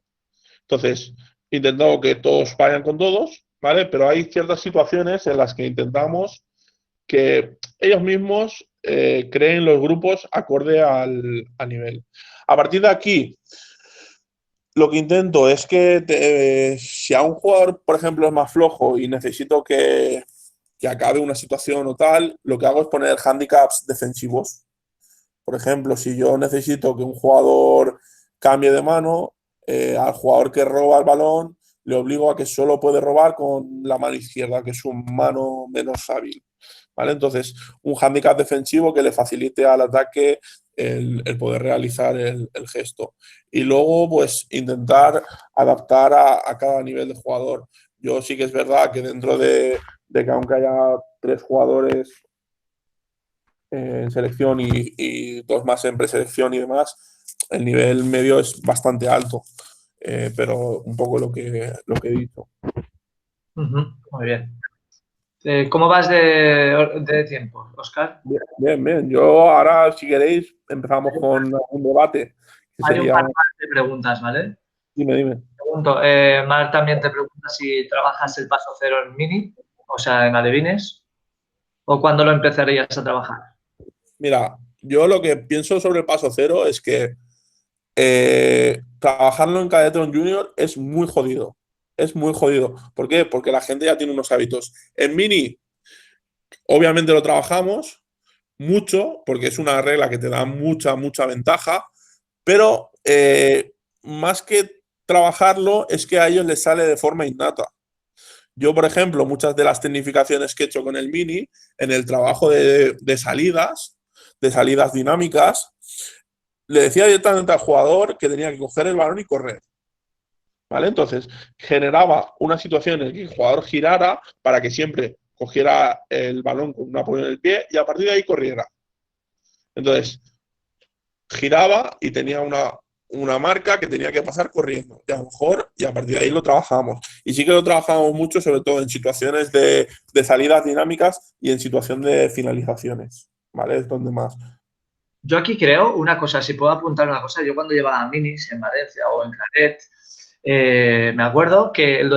Speaker 1: Entonces, intento que todos vayan con todos, ¿vale? Pero hay ciertas situaciones en las que intentamos que ellos mismos creen los grupos acorde al nivel. A partir de aquí, lo que intento es que si a un jugador, por ejemplo, es más flojo y necesito que acabe una situación o tal, lo que hago es poner handicaps defensivos. Por ejemplo, si yo necesito que un jugador cambie de mano, al jugador que roba el balón le obligo a que solo puede robar con la mano izquierda, que es su mano menos hábil, ¿vale? Entonces, un hándicap defensivo que le facilite al ataque el poder realizar el gesto. Y luego, pues, intentar adaptar a cada nivel de jugador. Yo sí que es verdad que dentro de que aunque haya 3 jugadores en selección y 2 más en preselección y demás, el nivel medio es bastante alto, pero un poco lo que he dicho.
Speaker 2: Muy bien. ¿Cómo vas de tiempo, Óscar?
Speaker 1: Bien, bien. Yo ahora, si queréis, empezamos con un debate.
Speaker 2: Hay un par más de preguntas, ¿vale?
Speaker 1: Dime.
Speaker 2: Pregunto, Mar también te pregunta si trabajas el paso cero en mini, o sea, en alevines, o cuándo lo empezarías a trabajar.
Speaker 1: Mira, yo lo que pienso sobre el paso cero es que trabajarlo en cadete o en junior es muy jodido. Es muy jodido. ¿Por qué? Porque la gente ya tiene unos hábitos. En mini, obviamente lo trabajamos mucho, porque es una regla que te da mucha, mucha ventaja, pero más que trabajarlo es que a ellos les sale de forma innata. Yo, por ejemplo, muchas de las tecnificaciones que he hecho con el mini, en el trabajo de salidas dinámicas, le decía directamente al jugador que tenía que coger el balón y correr. ¿Vale? Entonces, generaba una situación en la que el jugador girara para que siempre cogiera el balón con un apoyo en el pie y a partir de ahí corriera. Entonces, giraba y tenía una marca que tenía que pasar corriendo. Y a lo mejor, y a partir de ahí lo trabajamos. Y sí que lo trabajamos mucho, sobre todo en situaciones de salidas dinámicas y en situación de finalizaciones. ¿Vale? Es donde más.
Speaker 2: Yo aquí creo una cosa, si puedo apuntar una cosa, yo cuando llevaba minis en Valencia o en Claret, me acuerdo que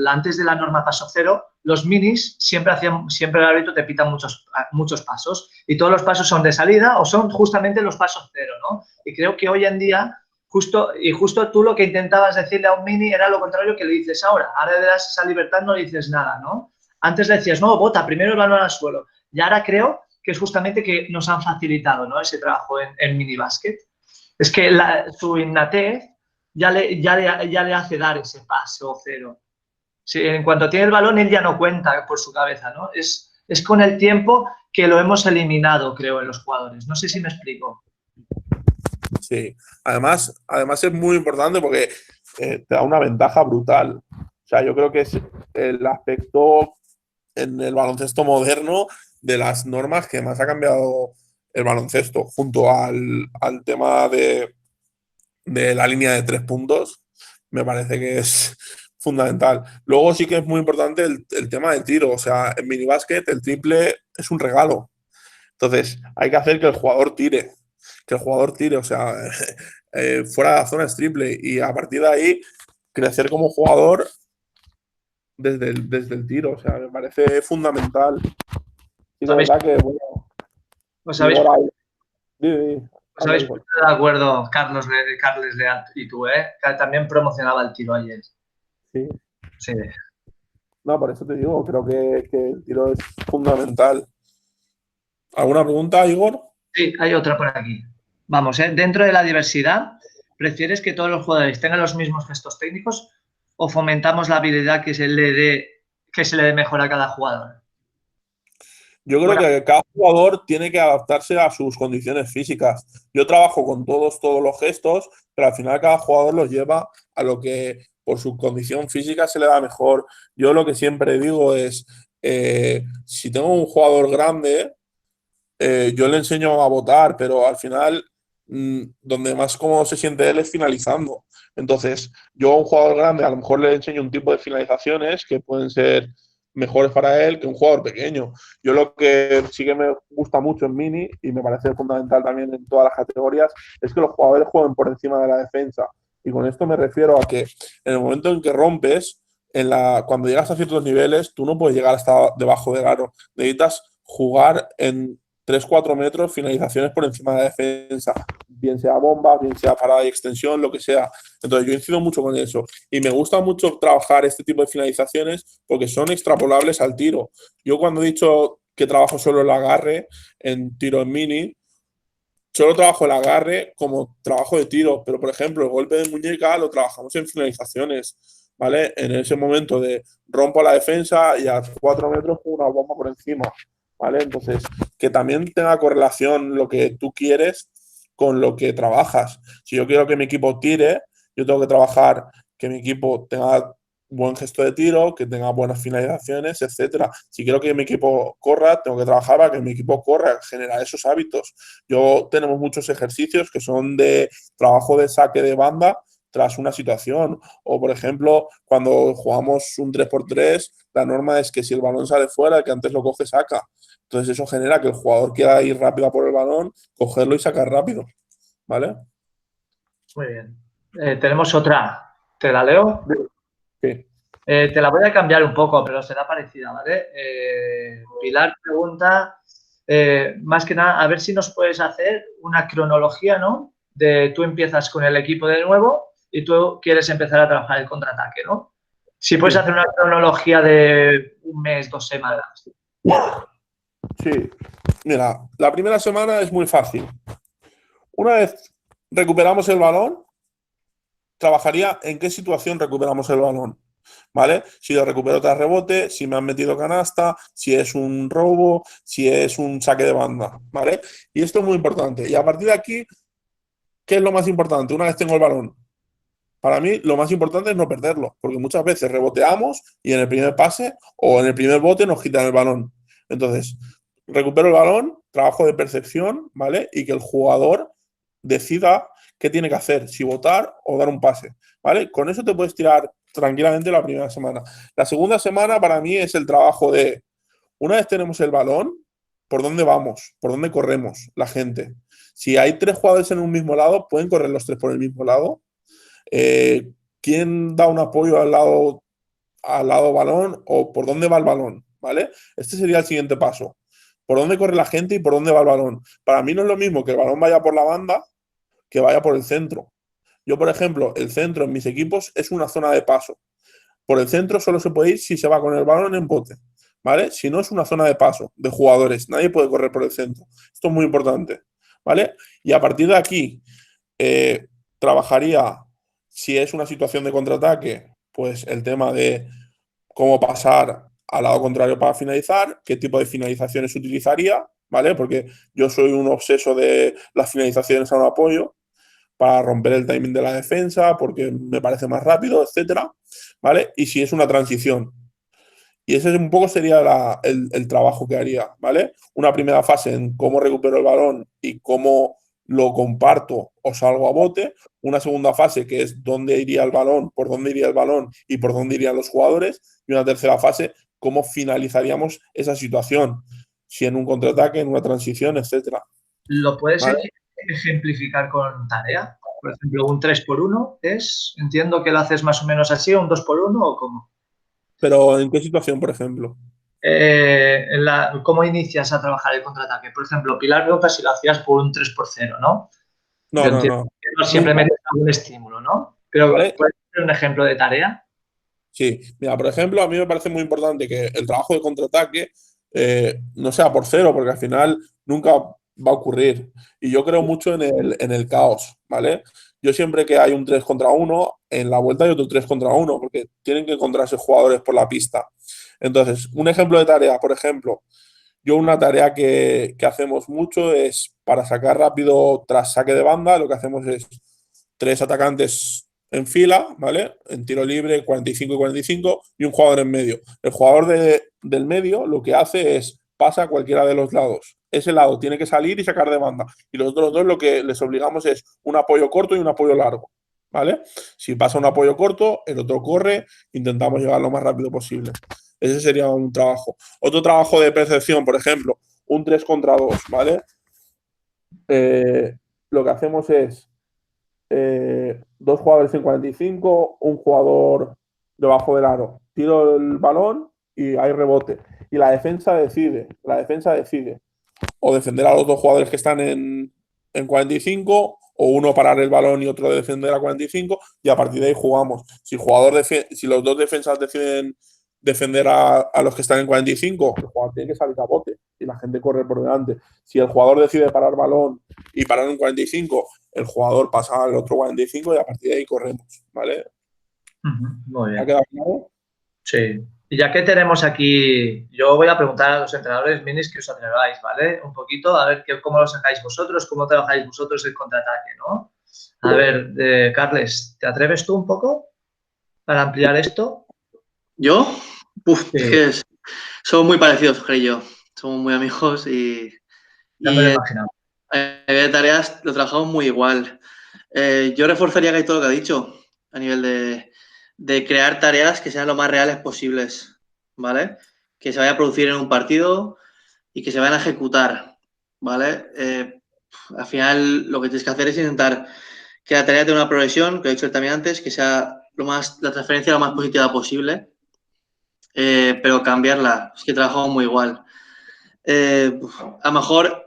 Speaker 2: antes de la norma paso cero, los minis siempre el árbitro te pita muchos pasos y todos los pasos son de salida o son justamente los pasos cero, ¿no? Y creo que hoy en día, justo tú lo que intentabas decirle a un mini era lo contrario que le dices ahora. Ahora le das esa libertad, no le dices nada, ¿no? Antes le decías, no, bota, primero el balón al suelo. Y ahora creo que es justamente que nos han facilitado, ¿no?, ese trabajo en minibásquet. Es que su innatez ya le hace dar ese paso cero. Sí, en cuanto tiene el balón, él ya no cuenta por su cabeza, ¿no? Es con el tiempo que lo hemos eliminado, creo, en los jugadores. No sé si me explico.
Speaker 1: Sí, además es muy importante porque te da una ventaja brutal. O sea, yo creo que es el aspecto en el baloncesto moderno de las normas que más ha cambiado el baloncesto, junto al tema de la línea de 3 puntos, me parece que es fundamental. Luego sí que es muy importante el tema del tiro. O sea, en minibásquet el triple es un regalo. Entonces, hay que hacer que el jugador tire. Que el jugador tire. O sea, fuera de la zona es triple. Y a partir de ahí, crecer como jugador desde el tiro. O sea, me parece fundamental. Y de verdad que, bueno.
Speaker 2: ¿Os habéis
Speaker 1: Habla,
Speaker 2: puesto de acuerdo, Carles Leal y tú, que también promocionaba el tiro ayer?
Speaker 1: Sí.
Speaker 2: Sí.
Speaker 1: No, por eso te digo, creo que el tiro es fundamental. ¿Alguna pregunta, Igor?
Speaker 2: Sí, hay otra por aquí. Vamos, dentro de la diversidad, ¿prefieres que todos los jugadores tengan los mismos gestos técnicos o fomentamos la habilidad que se le dé mejor a cada jugador?
Speaker 1: Yo creo que cada jugador tiene que adaptarse a sus condiciones físicas. Yo trabajo con todos los gestos, pero al final cada jugador los lleva a lo que por su condición física se le da mejor. Yo lo que siempre digo es, si tengo un jugador grande, yo le enseño a botar, pero al final donde más cómodo se siente él es finalizando. Entonces, yo a un jugador grande a lo mejor le enseño un tipo de finalizaciones que pueden ser mejores para él que un jugador pequeño. Yo lo que sí que me gusta mucho en mini y me parece fundamental también en todas las categorías es que los jugadores jueguen por encima de la defensa. Y con esto me refiero a que en el momento en que rompes, cuando llegas a ciertos niveles, tú no puedes llegar hasta debajo del aro. Necesitas jugar en 3-4 metros, finalizaciones por encima de la defensa, bien sea bomba, bien sea parada y extensión, lo que sea. Entonces yo incido mucho con eso y me gusta mucho trabajar este tipo de finalizaciones porque son extrapolables al tiro. Yo cuando he dicho que trabajo solo el agarre en tiro en mini, solo trabajo el agarre como trabajo de tiro, pero por ejemplo el golpe de muñeca lo trabajamos en finalizaciones, ¿vale? En ese momento de rompo la defensa y a 4 metros con una bomba por encima, ¿vale? Entonces, que también tenga correlación lo que tú quieres con lo que trabajas. Si yo quiero que mi equipo tire, yo tengo que trabajar que mi equipo tenga buen gesto de tiro, que tenga buenas finalizaciones, etcétera. Si quiero que mi equipo corra, tengo que trabajar para que mi equipo corra, generar esos hábitos. Tenemos muchos ejercicios que son de trabajo de saque de banda tras una situación. O, por ejemplo, cuando jugamos un 3x3, la norma es que si el balón sale fuera, el que antes lo coge saca. Entonces eso genera que el jugador quiera ir rápido a por el balón, cogerlo y sacar rápido. ¿Vale?
Speaker 2: Muy bien. Tenemos otra. ¿Te la leo?
Speaker 1: Sí.
Speaker 2: Te la voy a cambiar un poco, pero será parecida, ¿vale? Pilar pregunta, más que nada, a ver si nos puedes hacer una cronología, ¿no? Tú empiezas con el equipo de nuevo y tú quieres empezar a trabajar el contraataque, ¿no? Si puedes hacer una cronología de un mes, 2 semanas.
Speaker 1: Sí. Mira, la primera semana es muy fácil. Una vez recuperamos el balón, trabajaría en qué situación recuperamos el balón. ¿Vale? Si lo recupero tras rebote, si me han metido canasta, si es un robo, si es un saque de banda, ¿vale? Y esto es muy importante. Y a partir de aquí, ¿qué es lo más importante? Una vez tengo el balón. Para mí, lo más importante es no perderlo, porque muchas veces reboteamos y en el primer pase o en el primer bote nos quitan el balón. Entonces, recupero el balón, trabajo de percepción, ¿vale? Y que el jugador decida qué tiene que hacer, si botar o dar un pase, ¿vale? Con eso te puedes tirar tranquilamente la primera semana. La segunda semana para mí es el trabajo de, una vez tenemos el balón, ¿por dónde vamos? ¿Por dónde corremos la gente? Si hay 3 jugadores en un mismo lado, ¿pueden correr los 3 por el mismo lado? ¿Quién da un apoyo al lado balón o por dónde va el balón? ¿Vale? Este sería el siguiente paso. ¿Por dónde corre la gente y por dónde va el balón? Para mí no es lo mismo que el balón vaya por la banda que vaya por el centro. Yo, por ejemplo, el centro en mis equipos es una zona de paso. Por el centro solo se puede ir si se va con el balón en bote, ¿vale? Si no, es una zona de paso de jugadores. Nadie puede correr por el centro. Esto es muy importante, ¿vale? Y a partir de aquí, trabajaría, si es una situación de contraataque, pues el tema de cómo pasar al lado contrario para finalizar, qué tipo de finalizaciones utilizaría, ¿vale? Porque yo soy un obseso de las finalizaciones a un apoyo para romper el timing de la defensa, porque me parece más rápido, etcétera, ¿vale? Y si es una transición. Y ese un poco sería el trabajo que haría, ¿vale? Una primera fase en cómo recupero el balón y cómo lo comparto o salgo a bote. Una segunda fase que es dónde iría el balón, por dónde iría el balón y por dónde irían los jugadores. Y una tercera fase, cómo finalizaríamos esa situación, si en un contraataque, en una transición, etcétera.
Speaker 2: ¿Lo puedes
Speaker 1: ¿Vale?
Speaker 2: ejemplificar con tarea? Por ejemplo, un 3x1 es, entiendo que lo haces más o menos así, un 2x1 o cómo.
Speaker 1: Pero ¿en qué situación, por ejemplo?
Speaker 2: ¿Cómo inicias a trabajar el contraataque? Por ejemplo, Pilar veo que si lo hacías por un 3x0, ¿no?
Speaker 1: No,
Speaker 2: Yo
Speaker 1: no,
Speaker 2: entiendo
Speaker 1: no.
Speaker 2: que no siempre
Speaker 1: Nunca.
Speaker 2: metes algún estímulo, ¿no? Pero,
Speaker 1: ¿Vale?
Speaker 2: ¿puedes hacer un ejemplo de tarea?
Speaker 1: Sí, mira, por ejemplo, a mí me parece muy importante que el trabajo de contraataque no sea por cero, porque al final nunca va a ocurrir. Y yo creo mucho en el caos, ¿vale? Yo siempre que hay un 3 contra uno en la vuelta hay otro 3 contra uno porque tienen que encontrarse jugadores por la pista. Entonces, un ejemplo de tarea, por ejemplo, yo una tarea que hacemos mucho es para sacar rápido tras saque de banda, lo que hacemos es 3 atacantes en fila, ¿vale? En tiro libre, 45 y 45, y un jugador en medio. El jugador del medio lo que hace es pasa a cualquiera de los lados. Ese lado tiene que salir y sacar de banda. Y los otros dos lo que les obligamos es un apoyo corto y un apoyo largo, ¿vale? Si pasa un apoyo corto, el otro corre, intentamos llegar lo más rápido posible. Ese sería un trabajo. Otro trabajo de percepción, por ejemplo, un 3 contra 2, ¿vale? Lo que hacemos es 2 jugadores en 45, un jugador debajo del aro. Tiro el balón y hay rebote. Y la defensa decide o defender a los 2 jugadores que están en 45 o uno parar el balón y otro defender a 45 y a partir de ahí jugamos. Si los dos defensas deciden defender a los que están en 45, el jugador tiene que salir a bote y la gente corre por delante. Si el jugador decide parar balón y parar en 45, el jugador pasa al otro 45 y a partir de ahí corremos, ¿vale?
Speaker 2: Muy
Speaker 1: ¿Ha
Speaker 2: bien.
Speaker 1: quedado claro?
Speaker 2: Sí. Y ya que tenemos aquí, yo voy a preguntar a los entrenadores minis que os atreváis, ¿vale? Un poquito, a ver cómo lo sacáis vosotros, cómo trabajáis vosotros el contraataque, ¿no? A ver, Carles, ¿te atreves tú un poco para ampliar esto?
Speaker 5: ¿Yo?
Speaker 2: Sí.
Speaker 5: Es que somos muy parecidos, Oscar y yo. Somos muy amigos
Speaker 2: Ya me lo he imaginado.
Speaker 5: a nivel de tareas lo trabajamos muy igual. Yo reforzaría casi todo lo que ha dicho a nivel de crear tareas que sean lo más reales posibles, ¿vale? Que se vaya a producir en un partido y que se vayan a ejecutar, ¿vale? Al final lo que tienes que hacer es intentar que la tarea tenga una progresión, que he dicho también antes, que sea la transferencia lo más positiva posible. Pero cambiarla, es que trabajamos muy igual. A lo mejor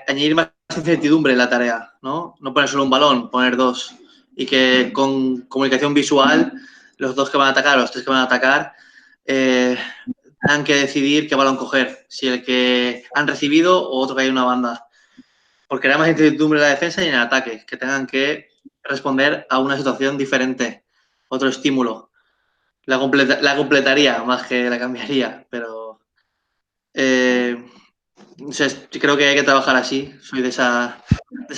Speaker 5: añadir más incertidumbre en la tarea, ¿no? No poner solo un balón, poner dos. Y que con comunicación visual, los dos que van a atacar o los tres que van a atacar tengan que decidir qué balón coger. Si el que han recibido o otro que hay en una banda. Porque crea más incertidumbre en la defensa y en el ataque, que tengan que responder a una situación diferente, otro estímulo. La completaría más que la cambiaría, pero no sé, creo que hay que trabajar así. Soy de esa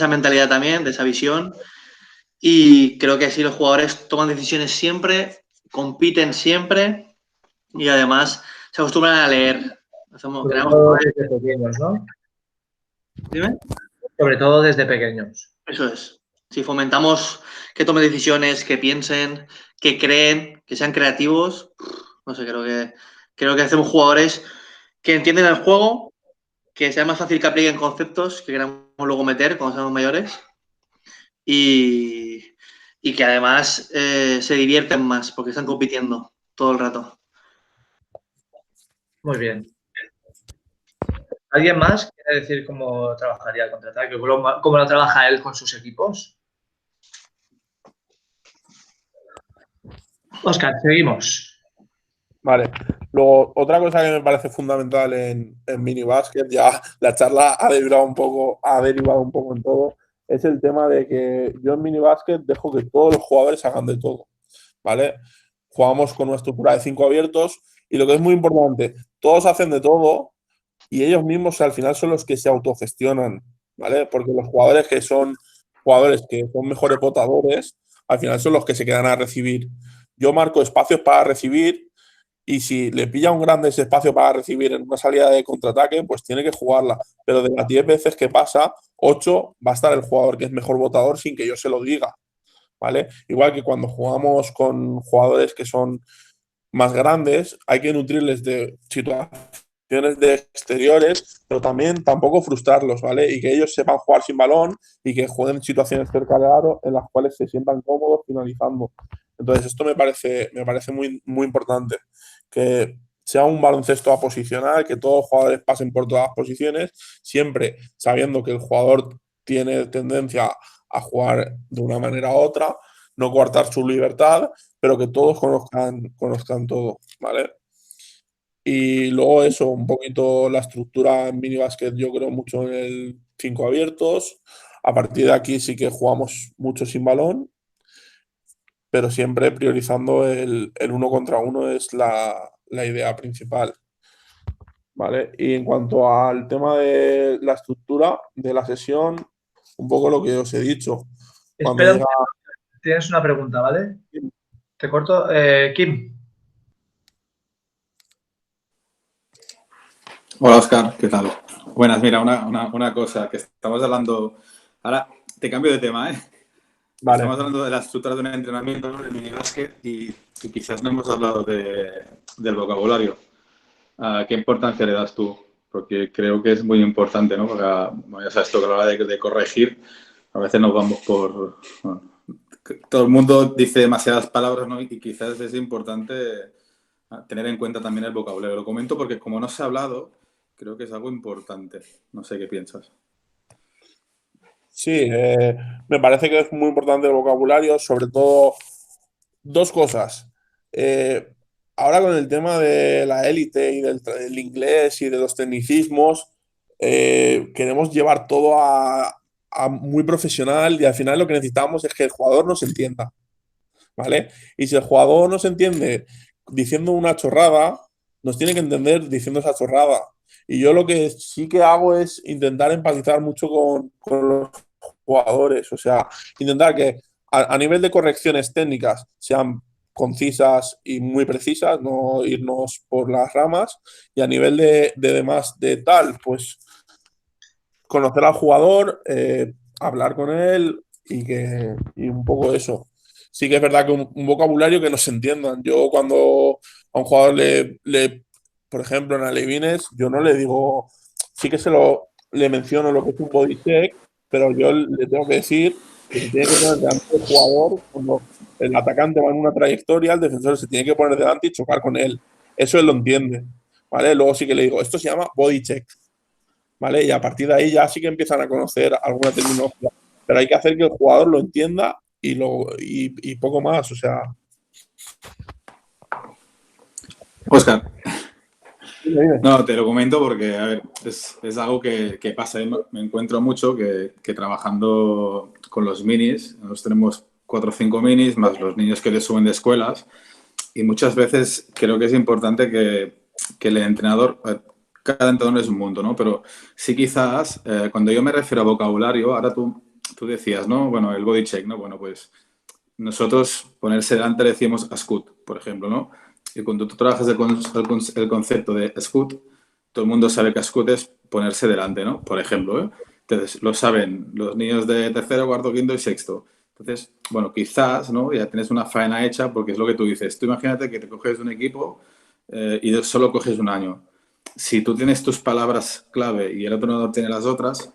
Speaker 5: mentalidad también, de esa visión. Y creo que así los jugadores toman decisiones siempre, compiten siempre y además se acostumbran a leer.
Speaker 2: Sobre todo desde pequeños, ¿no?
Speaker 5: Dime.
Speaker 2: Sobre todo desde pequeños.
Speaker 5: Eso es. Si fomentamos que tomen decisiones, que piensen, que creen, que sean creativos, no sé, creo que hacemos jugadores que entienden el juego, que sea más fácil que apliquen conceptos que queramos luego meter cuando seamos mayores y que además se divierten más porque están compitiendo todo el rato.
Speaker 2: Muy bien. ¿Alguien más quiere decir cómo trabajaría el contraataque? ¿Cómo lo trabaja él con sus equipos? Óscar, seguimos.
Speaker 1: Vale. Luego, otra cosa que me parece fundamental en minibásquet, ya la charla ha derivado un poco en todo, es el tema de que yo en minibásquet dejo que todos los jugadores hagan de todo, ¿vale? Jugamos con una estructura de 5 abiertos y lo que es muy importante, todos hacen de todo y ellos mismos al final son los que se autogestionan, ¿vale? Porque los jugadores que son mejores votadores, al final son los que se quedan a recibir. Yo marco espacios para recibir Y si le pilla un grande ese espacio para recibir en una salida de contraataque, pues tiene que jugarla. Pero de las 10 veces que pasa, 8 va a estar el jugador que es mejor votador sin que yo se lo diga, ¿vale? Igual que cuando jugamos con jugadores que son más grandes, hay que nutrirles de situaciones de exteriores, pero también tampoco frustrarlos, ¿vale? Y que ellos sepan jugar sin balón y que jueguen situaciones cerca del aro en las cuales se sientan cómodos finalizando. Entonces, esto me parece muy, muy importante, que sea un baloncesto aposicional, que todos los jugadores pasen por todas las posiciones, siempre sabiendo que el jugador tiene tendencia a jugar de una manera u otra, no coartar su libertad, pero que todos conozcan todo, ¿vale? Y luego eso, un poquito la estructura en minibásquet, yo creo mucho en el 5 abiertos. A partir de aquí sí que jugamos mucho sin balón, pero siempre priorizando el 1 contra 1 es la idea principal, ¿vale? Y en cuanto al tema de la estructura de la sesión, un poco lo que os he dicho. Cuando
Speaker 2: Espera,
Speaker 1: llega...
Speaker 2: tienes una pregunta, ¿vale? Te corto. Kim.
Speaker 4: Hola, Oscar, ¿qué tal? Buenas, mira, una cosa, que estamos hablando... Ahora te cambio de tema, ¿eh?
Speaker 1: Vale.
Speaker 4: Estamos hablando de la estructura de un entrenamiento de minibásquet y quizás no hemos hablado del vocabulario. ¿Qué importancia le das tú? Porque creo que es muy importante, ¿no? Porque, bueno, ya sabes, esto que a la hora de corregir, a veces nos vamos por... Bueno, todo el mundo dice demasiadas palabras, ¿no? Y quizás es importante tener en cuenta también el vocabulario. Lo comento porque como no se ha hablado, creo que es algo importante. No sé qué piensas.
Speaker 1: Sí, me parece que es muy importante el vocabulario, sobre todo dos cosas. Eh, Ahora con el tema de la élite y del inglés y de los tecnicismos, queremos llevar todo a muy profesional y al final lo que necesitamos es que el jugador nos entienda, ¿vale? Y si el jugador nos entiende diciendo una chorrada, nos tiene que entender diciendo esa chorrada. Y yo lo que sí que hago es intentar empatizar mucho con los jugadores, o sea, intentar que a nivel de correcciones técnicas sean concisas y muy precisas, no irnos por las ramas, y a nivel de demás de tal, pues conocer al jugador, hablar con él y un poco eso. Sí que es verdad que un vocabulario que nos entiendan. Yo cuando a un jugador por ejemplo, en alevines, yo no le digo, sí que le menciono lo que es un body check, pero yo le tengo que decir que se tiene que poner delante del jugador cuando el atacante va en una trayectoria, el defensor se tiene que poner delante y chocar con él. Eso él lo entiende, ¿vale? Luego sí que le digo, esto se llama body check, ¿vale? Y a partir de ahí ya sí que empiezan a conocer alguna terminología. Pero hay que hacer que el jugador lo entienda y poco más, o sea.
Speaker 4: Oscar.
Speaker 1: Dime, dime.
Speaker 4: No, te lo comento porque, a ver, es algo que pasa. Me encuentro mucho que trabajando con los minis, nosotros tenemos 4 o 5 minis, más los niños que les suben de escuelas, y muchas veces creo que es importante que el entrenador, cada entrenador es un mundo, ¿no? Pero sí quizás, cuando yo me refiero a vocabulario, ahora tú decías, ¿no? Bueno, el body check, ¿no? Bueno, pues nosotros ponerse delante le decimos a scoot, por ejemplo, ¿no? Y cuando tú trabajas el concepto de scoot, todo el mundo sabe que scoot es ponerse delante, ¿no? Por ejemplo, ¿eh? Entonces, lo saben los niños de tercero, cuarto, quinto y sexto. Entonces, bueno, quizás, ¿no? Ya tienes una faena hecha porque es lo que tú dices. Tú imagínate que te coges un equipo y solo coges un año. Si tú tienes tus palabras clave y el otro no tiene las otras,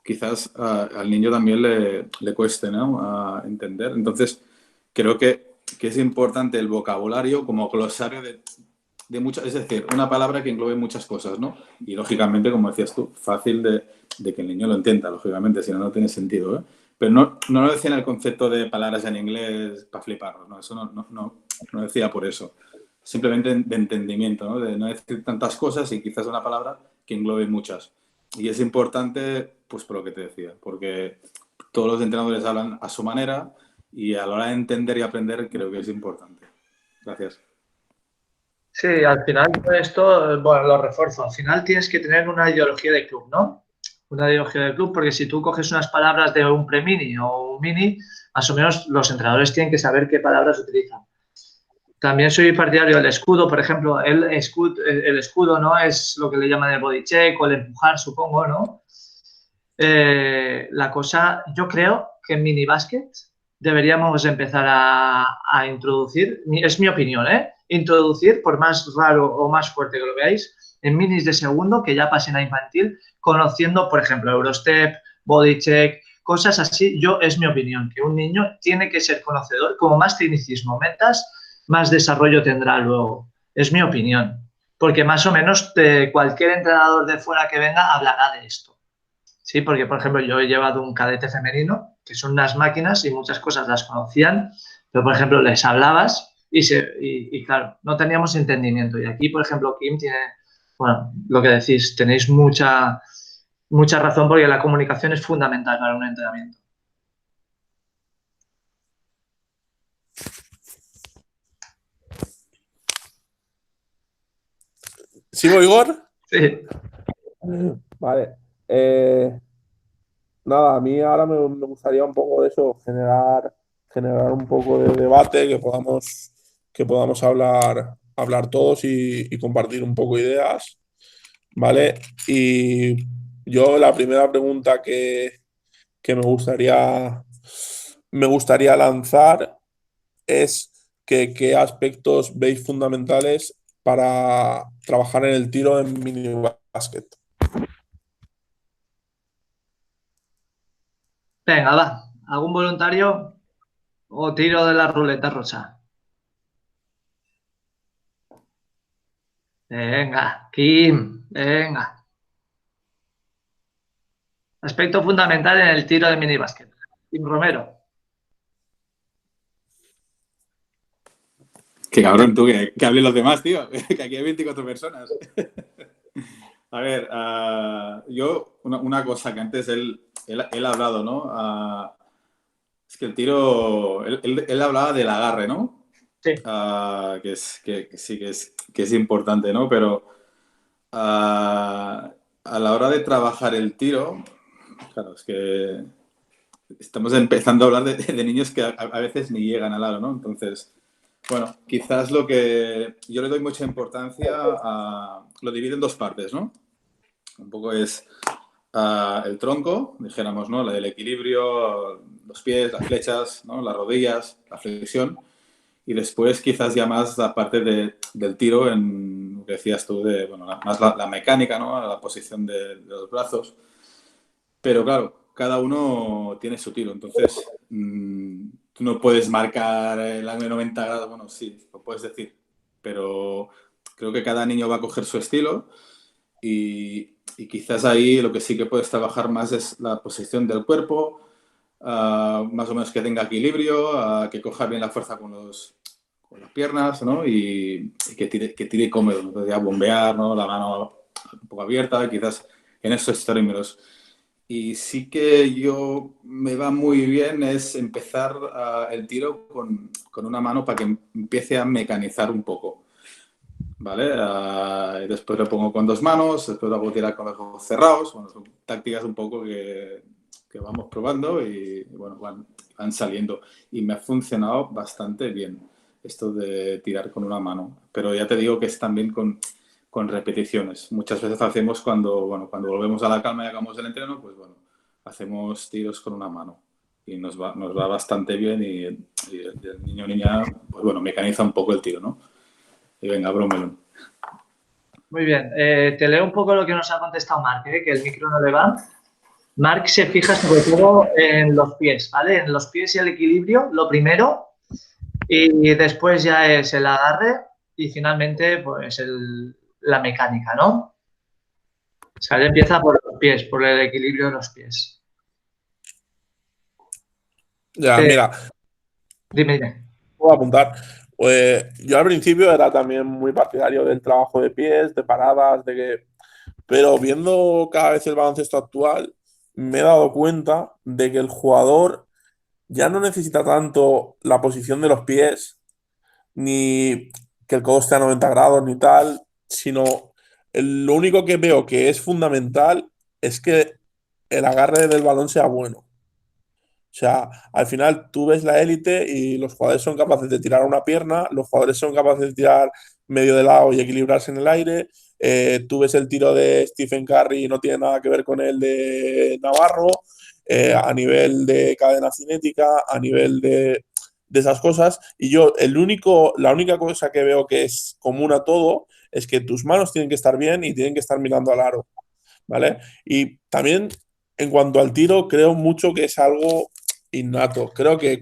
Speaker 4: quizás al niño también le cueste, ¿no? A entender. Entonces, creo que es importante el vocabulario como glosario de muchas, es decir, una palabra que englobe muchas cosas, ¿no? Y lógicamente, como decías tú, fácil de que el niño lo entienda, lógicamente, si no, no tiene sentido, ¿eh? Pero no lo decía en el concepto de palabras en inglés para fliparlo, ¿no? Eso no decía por eso. Simplemente de entendimiento, ¿no? De no decir tantas cosas y quizás una palabra que englobe muchas. Y es importante, pues por lo que te decía, porque todos los entrenadores hablan a su manera y a la hora de entender y aprender creo que es importante. Gracias.
Speaker 2: Sí, al final esto, bueno, lo refuerzo. Al final tienes que tener una ideología de club, ¿no? Una ideología de club, porque si tú coges unas palabras de un pre-mini o un mini, más o menos los entrenadores tienen que saber qué palabras utilizan. También soy partidario del escudo, por ejemplo, el escudo, ¿no? Es lo que le llaman el body check o el empujar, supongo, ¿no? La cosa, yo creo que en minibásquet deberíamos empezar a introducir, es mi opinión, introducir, por más raro o más fuerte que lo veáis, en minis de segundo que ya pasen a infantil, conociendo, por ejemplo, Eurostep, body check, cosas así. Es mi opinión, que un niño tiene que ser conocedor, como más tecnicismo metas, más desarrollo tendrá luego. Es mi opinión, porque más o menos cualquier entrenador de fuera que venga hablará de esto. Sí, porque, por ejemplo, yo he llevado un cadete femenino, que son unas máquinas y muchas cosas las conocían, pero, por ejemplo, les hablabas y claro, no teníamos entendimiento. Y aquí, por ejemplo, Kim tiene, bueno, lo que decís, tenéis mucha razón porque la comunicación es fundamental para un entrenamiento.
Speaker 1: ¿Sigo, Igor?
Speaker 2: Sí.
Speaker 1: Vale. Nada, a mí ahora me gustaría un poco de eso, generar un poco de debate, que podamos hablar todos y compartir un poco ideas, ¿vale? Y yo la primera pregunta que me gustaría lanzar es que qué aspectos veis fundamentales para trabajar en el tiro en mini basket.
Speaker 2: Venga, va. ¿Algún voluntario o tiro de la ruleta rosa? Venga, Kim, venga. Aspecto fundamental en el tiro de minibásquet. Kim Romero.
Speaker 4: Qué cabrón tú, que hablen los demás, tío. Que aquí hay 24 personas. A ver, yo una cosa que antes él ha hablado, ¿no? Es que el tiro, él hablaba del agarre, ¿no?
Speaker 2: Sí.
Speaker 4: Que sí, que es importante, ¿no? Pero a la hora de trabajar el tiro, claro, es que estamos empezando a hablar de niños que a veces ni llegan al aro, ¿no? Entonces, bueno, quizás lo que yo le doy mucha importancia lo divido en dos partes, ¿no? Un poco es el tronco, dijéramos, ¿no? El equilibrio, los pies, las flechas, ¿no? Las rodillas, la flexión. Y después quizás ya más la parte del tiro en lo que decías tú, bueno, más la mecánica, ¿no? La posición de los brazos. Pero claro, cada uno tiene su tiro. Entonces, tú no puedes marcar el ángulo de 90 grados. Bueno, sí, lo puedes decir. Pero creo que cada niño va a coger su estilo y quizás ahí lo que sí que puedes trabajar más es la posición del cuerpo, más o menos que tenga equilibrio, que coja bien la fuerza con las piernas, ¿no? Y que tire cómodo, entonces ya bombear, ¿no? La mano un poco abierta, quizás en esos términos. Y sí que yo me va muy bien es empezar el tiro con una mano para que empiece a mecanizar un poco, ¿vale? Y después lo pongo con dos manos, después lo hago tirar con los ojos cerrados. Bueno, son tácticas un poco que vamos probando y bueno, van saliendo. Y me ha funcionado bastante bien esto de tirar con una mano. Pero ya te digo que es también con repeticiones. Muchas veces hacemos cuando volvemos a la calma y acabamos el entreno, pues bueno, hacemos tiros con una mano. Y nos va bastante bien y el niño o niña, pues bueno, mecaniza un poco el tiro, ¿no? Y venga, brómelo.
Speaker 2: Muy bien. Te leo un poco lo que nos ha contestado Marc, que el micro no le va. Marc se fija sobre todo en los pies, ¿vale? En los pies y el equilibrio, lo primero. Y después ya es el agarre y finalmente pues la mecánica, ¿no? O sea, él empieza por los pies, por el equilibrio de los pies.
Speaker 1: Ya, mira,
Speaker 2: Dime.
Speaker 1: puedo apuntar. Pues yo al principio era también muy partidario del trabajo de pies, de paradas, pero viendo cada vez el baloncesto actual, me he dado cuenta de que el jugador ya no necesita tanto la posición de los pies, ni que el codo esté a 90 grados, ni tal, sino lo único que veo que es fundamental es que el agarre del balón sea bueno. sea, al final tú ves la élite y los jugadores son capaces de tirar una pierna, los jugadores son capaces de tirar medio de lado y equilibrarse en el aire. Tú ves el tiro de Stephen Curry y no tiene nada que ver con el de Navarro, a nivel de cadena cinética, a nivel de esas cosas. Y yo, la única cosa que veo que es común a todo es que tus manos tienen que estar bien y tienen que estar mirando al aro, ¿vale? Y también en cuanto al tiro, creo mucho que es algo innato. Creo que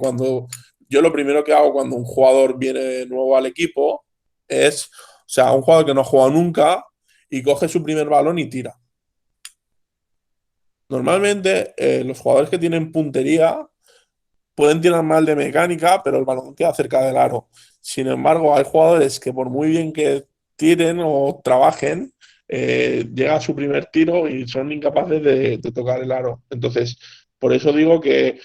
Speaker 1: yo lo primero que hago cuando un jugador viene nuevo al equipo es, o sea, un jugador que no ha jugado nunca y coge su primer balón y tira. Normalmente los jugadores que tienen puntería pueden tirar mal de mecánica, pero el balón queda cerca del aro. Sin embargo, hay jugadores que por muy bien que tiren o trabajen, llega a su primer tiro y son incapaces de tocar el aro. Entonces, por eso digo que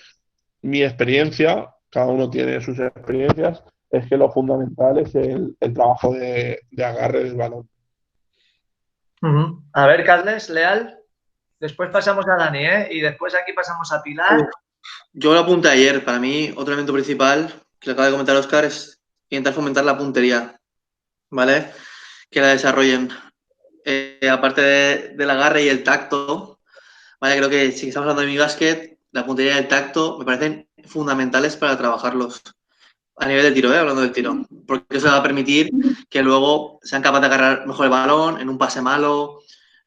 Speaker 1: mi experiencia, cada uno tiene sus experiencias, es que lo fundamental es el trabajo de agarre del balón.
Speaker 2: A ver, Carles, Leal. Después pasamos a Dani, ¿eh? Y después aquí pasamos a Pilar.
Speaker 5: Yo lo apunté ayer. Para mí, otro elemento principal que le acaba de comentar Oscar es intentar fomentar la puntería, ¿vale? Que la desarrollen. Aparte del agarre y el tacto, ¿vale? Creo que si estamos hablando de mi básquet, la puntería y el tacto me parecen fundamentales para trabajarlos. A nivel de tiro, hablando del tiro. Porque eso va a permitir que luego sean capaces de agarrar mejor el balón en un pase malo,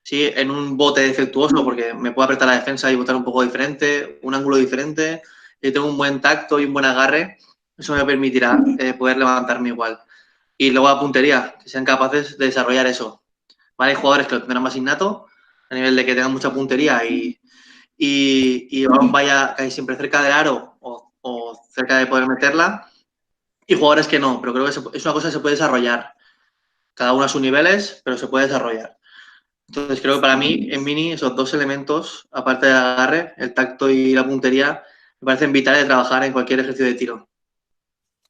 Speaker 5: ¿sí? En un bote defectuoso, porque me puedo apretar la defensa y botar un poco diferente, un ángulo diferente. Y tengo un buen tacto y un buen agarre. Eso me permitirá poder levantarme igual. Y luego la puntería, que sean capaces de desarrollar eso. ¿Vale? Hay jugadores que lo tendrán más innato, a nivel de que tengan mucha puntería y el balón vaya casi siempre cerca del aro o cerca de poder meterla. Y jugadores que no, pero creo que es una cosa que se puede desarrollar. Cada uno a sus niveles, pero se puede desarrollar. Entonces creo que para mí, en mini, esos dos elementos, aparte del agarre, el tacto y la puntería, me parecen vitales de trabajar en cualquier ejercicio de tiro.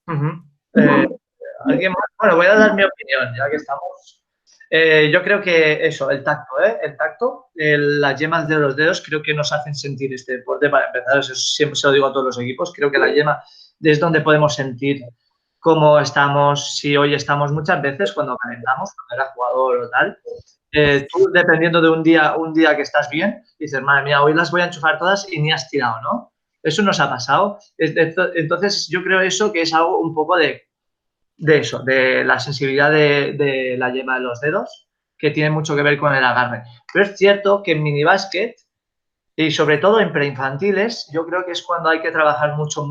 Speaker 2: ¿Alguien más? Bueno, voy a dar mi opinión, ya que estamos. Yo creo que eso, el tacto, ¿eh? El tacto, las yemas de los dedos creo que nos hacen sentir este deporte. Para empezar, eso siempre se lo digo a todos los equipos, creo que la yema es donde podemos sentir cómo estamos, si hoy estamos muchas veces cuando calentamos, cuando eres jugador o tal. Tú, dependiendo de un día que estás bien, dices, madre mía, hoy las voy a enchufar todas y ni has tirado, ¿no? Eso nos ha pasado. Entonces, yo creo eso que es algo un poco de eso, de la sensibilidad de la yema de los dedos, que tiene mucho que ver con el agarre. Pero es cierto que en minibásquet, y sobre todo en preinfantiles, yo creo que es cuando hay que trabajar mucho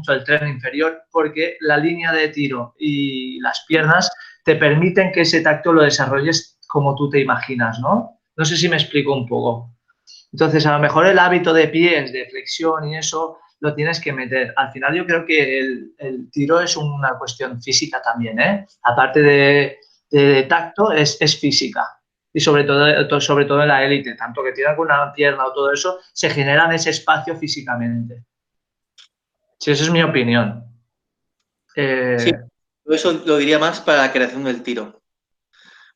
Speaker 2: el tren inferior, porque la línea de tiro y las piernas te permiten que ese tacto lo desarrolles como tú te imaginas, ¿no? No sé si me explico un poco. Entonces, a lo mejor el hábito de pies, de flexión y eso, lo tienes que meter. Al final yo creo que el tiro es una cuestión física también, ¿eh? Aparte de tacto, es física. Y sobre todo en la élite, tanto que tiran con una pierna o todo eso, se genera en ese espacio físicamente. Sí, esa es mi opinión.
Speaker 5: Sí, eso lo diría más para la creación del tiro,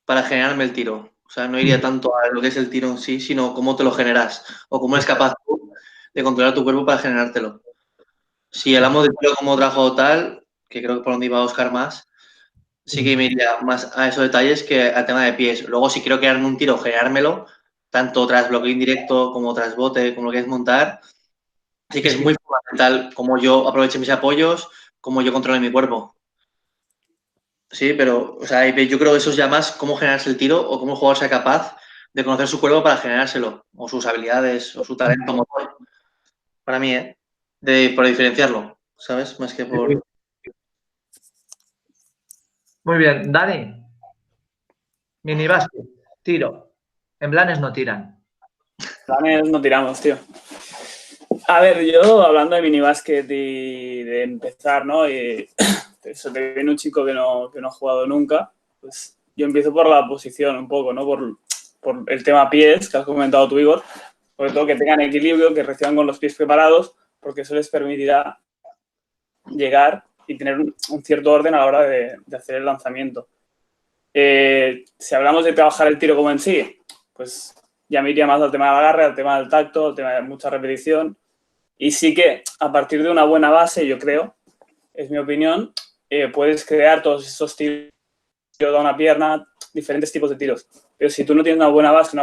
Speaker 5: para generarme el tiro. O sea, no iría tanto a lo que es el tiro en sí, sino cómo te lo generas o cómo eres capaz tú de controlar tu cuerpo para generártelo. Si hablamos de tiro como trabajo tal, que creo que por donde iba Oscar más, sí que me iría más a esos detalles que al tema de pies. Luego, si quiero crearme un tiro, generármelo, tanto tras bloqueo indirecto como tras bote, como lo que es montar, sí que es muy fundamental cómo yo aproveche mis apoyos, cómo yo controle mi cuerpo. Sí, pero o sea, yo creo que eso es ya más cómo generarse el tiro o cómo el jugador sea capaz de conocer su cuerpo para generárselo, o sus habilidades, o su talento motor. Para mí, por diferenciarlo, ¿sabes? Más que por...
Speaker 2: Muy bien, Dani. Minibásquet, tiro. En planes no tiran.
Speaker 6: Planes no tiramos, tío. A ver, yo hablando de minibásquet y de empezar, ¿no? Y eso te viene un chico que no ha jugado nunca, pues yo empiezo por la posición un poco, ¿no? Por el tema pies, que has comentado tú, Igor. Sobre todo que tengan equilibrio, que reciban con los pies preparados, porque eso les permitirá llegar y tener un cierto orden a la hora de hacer el lanzamiento. Si hablamos de trabajar el tiro como en sí, pues ya me iría más al tema del agarre, al tema del tacto, al tema de mucha repetición. Y sí que a partir de una buena base, yo creo, es mi opinión, puedes crear todos esos tiros de una pierna, diferentes tipos de tiros. Pero si tú no tienes una buena base,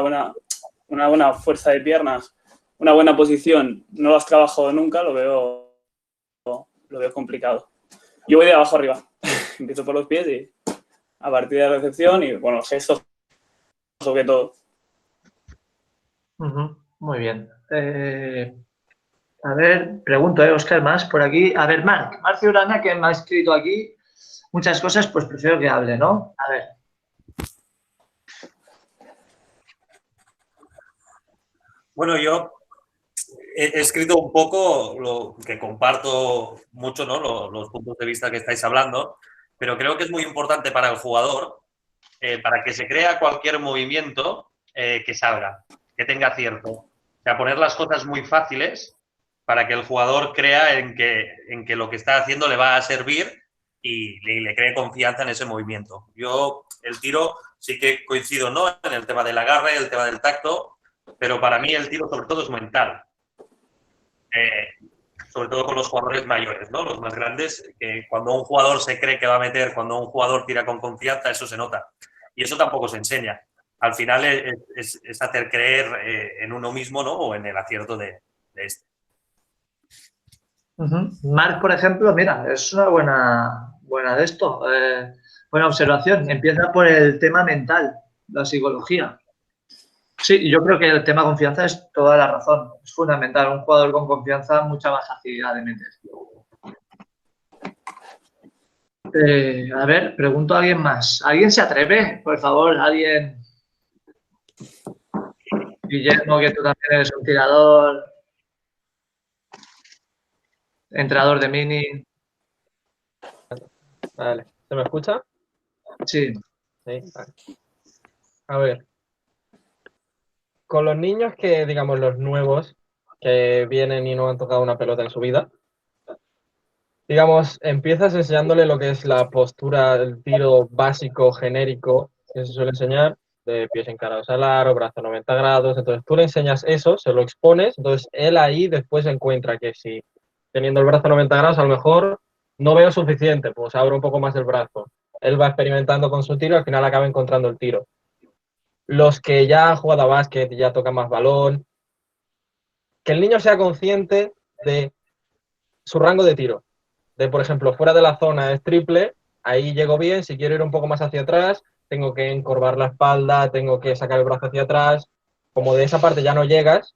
Speaker 6: una buena fuerza de piernas, una buena posición, no lo has trabajado nunca, lo veo complicado. Yo voy de abajo arriba. Empiezo por los pies y a partir de la recepción y, bueno, gestos sobre todo.
Speaker 2: Muy bien. A ver, pregunto, Óscar, más por aquí. A ver, Marcio Urana, que me ha escrito aquí muchas cosas, pues prefiero que hable, ¿no? A ver.
Speaker 7: Bueno, yo he escrito un poco lo que comparto mucho, ¿no? Los puntos de vista que estáis hablando, pero creo que es muy importante para el jugador, para que se crea cualquier movimiento, que salga, que tenga acierto. O sea, poner las cosas muy fáciles para que el jugador crea en que lo que está haciendo le va a servir y le cree confianza en ese movimiento. Yo, el tiro, sí que coincido, ¿no?, en el tema del agarre, el tema del tacto, pero para mí el tiro sobre todo es mental. Sobre todo con los jugadores mayores, ¿no?, los más grandes, que cuando un jugador se cree que va a meter, cuando un jugador tira con confianza, eso se nota. Y eso tampoco se enseña. Al final es hacer creer en uno mismo, ¿no?, o en el acierto de este.
Speaker 2: Marc, por ejemplo, mira, es una buena de esto. Buena observación. Empieza por el tema mental, la psicología. Sí, yo creo que el tema confianza es toda la razón. Es fundamental. Un jugador con confianza, mucha más facilidad de meter. A ver, pregunto a alguien más. ¿Alguien se atreve? Por favor, alguien. Guillermo, que tú también eres un tirador. Entrenador de mini.
Speaker 8: Vale. ¿Se me escucha?
Speaker 2: Sí.
Speaker 8: Sí, vale. A ver. Con los niños que, digamos, los nuevos, que vienen y no han tocado una pelota en su vida, digamos, empiezas enseñándole lo que es la postura, el tiro básico, genérico, que se suele enseñar, de pies encarados al aro, brazo 90 grados. Entonces tú le enseñas eso, se lo expones, entonces él ahí después encuentra que si teniendo el brazo 90 grados a lo mejor no veo suficiente, pues abro un poco más el brazo. Él va experimentando con su tiro y al final acaba encontrando el tiro. Los que ya han jugado a básquet y ya tocan más balón, que el niño sea consciente de su rango de tiro. De, por ejemplo, fuera de la zona es triple, ahí llego bien, si quiero ir un poco más hacia atrás, tengo que encorvar la espalda, tengo que sacar el brazo hacia atrás. Como de esa parte ya no llegas,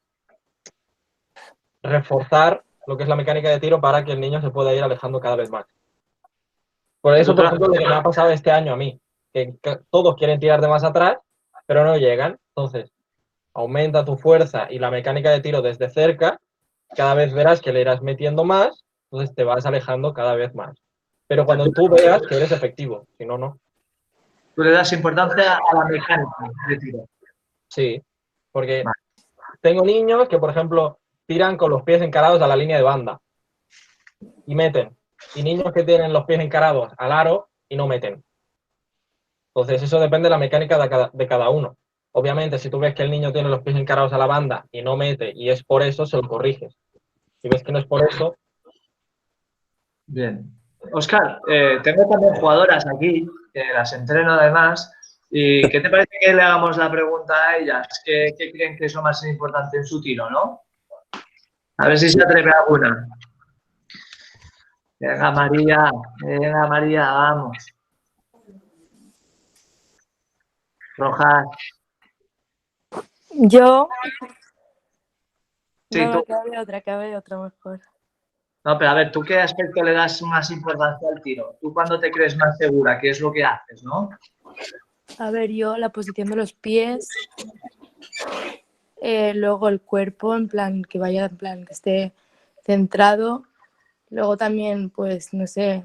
Speaker 8: reforzar lo que es la mecánica de tiro para que el niño se pueda ir alejando cada vez más. Por eso, por ejemplo, lo que me ha pasado este año a mí, que todos quieren tirar de más atrás, pero no llegan. Entonces, aumenta tu fuerza y la mecánica de tiro desde cerca, cada vez verás que le irás metiendo más, entonces te vas alejando cada vez más. Pero cuando tú veas que eres efectivo, si no, no.
Speaker 2: Tú le das importancia a la mecánica de tiro.
Speaker 8: Sí, porque tengo niños que, por ejemplo, tiran con los pies encarados a la línea de banda y meten. Y niños que tienen los pies encarados al aro y no meten. Entonces, eso depende de la mecánica de cada uno. Obviamente, si tú ves que el niño tiene los pies encarados a la banda y no mete, y es por eso, se lo corriges. Si ves que no es por eso...
Speaker 2: Bien. Óscar, tengo también jugadoras aquí, que las entreno además. ¿Y qué te parece que le hagamos la pregunta a ellas? ¿Qué creen que es lo más importante en su tiro, no? A ver si se atreve alguna. Venga, María, vamos. Rojas.
Speaker 9: Yo.
Speaker 2: Sí,
Speaker 9: No,
Speaker 2: tú.
Speaker 9: cabe otra mejor.
Speaker 2: No, pero a ver, ¿tú qué aspecto le das más importancia al tiro? ¿Tú cuándo te crees más segura? ¿Qué es lo que haces, no?
Speaker 9: A ver, yo la posición de los pies, luego el cuerpo, en plan, que vaya, en plan, que esté centrado. Luego también, pues, no sé.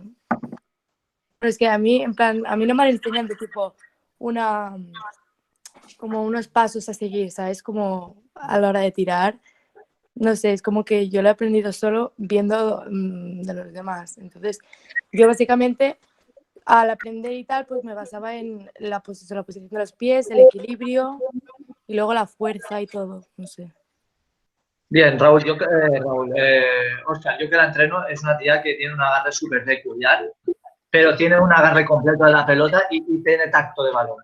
Speaker 9: Pero es que a mí, en plan, a mí no me enseñan de tipo como unos pasos a seguir, ¿sabes? Como a la hora de tirar. No sé, es como que yo lo he aprendido solo viendo de los demás. Entonces, yo básicamente al aprender y tal, pues me basaba en la posición de los pies, el equilibrio y luego la fuerza y todo, no sé.
Speaker 2: Bien, Raúl, Óscar, yo que la entreno, es una tía que tiene un agarre súper peculiar, pero tiene un agarre completo de la pelota y tiene tacto de balón.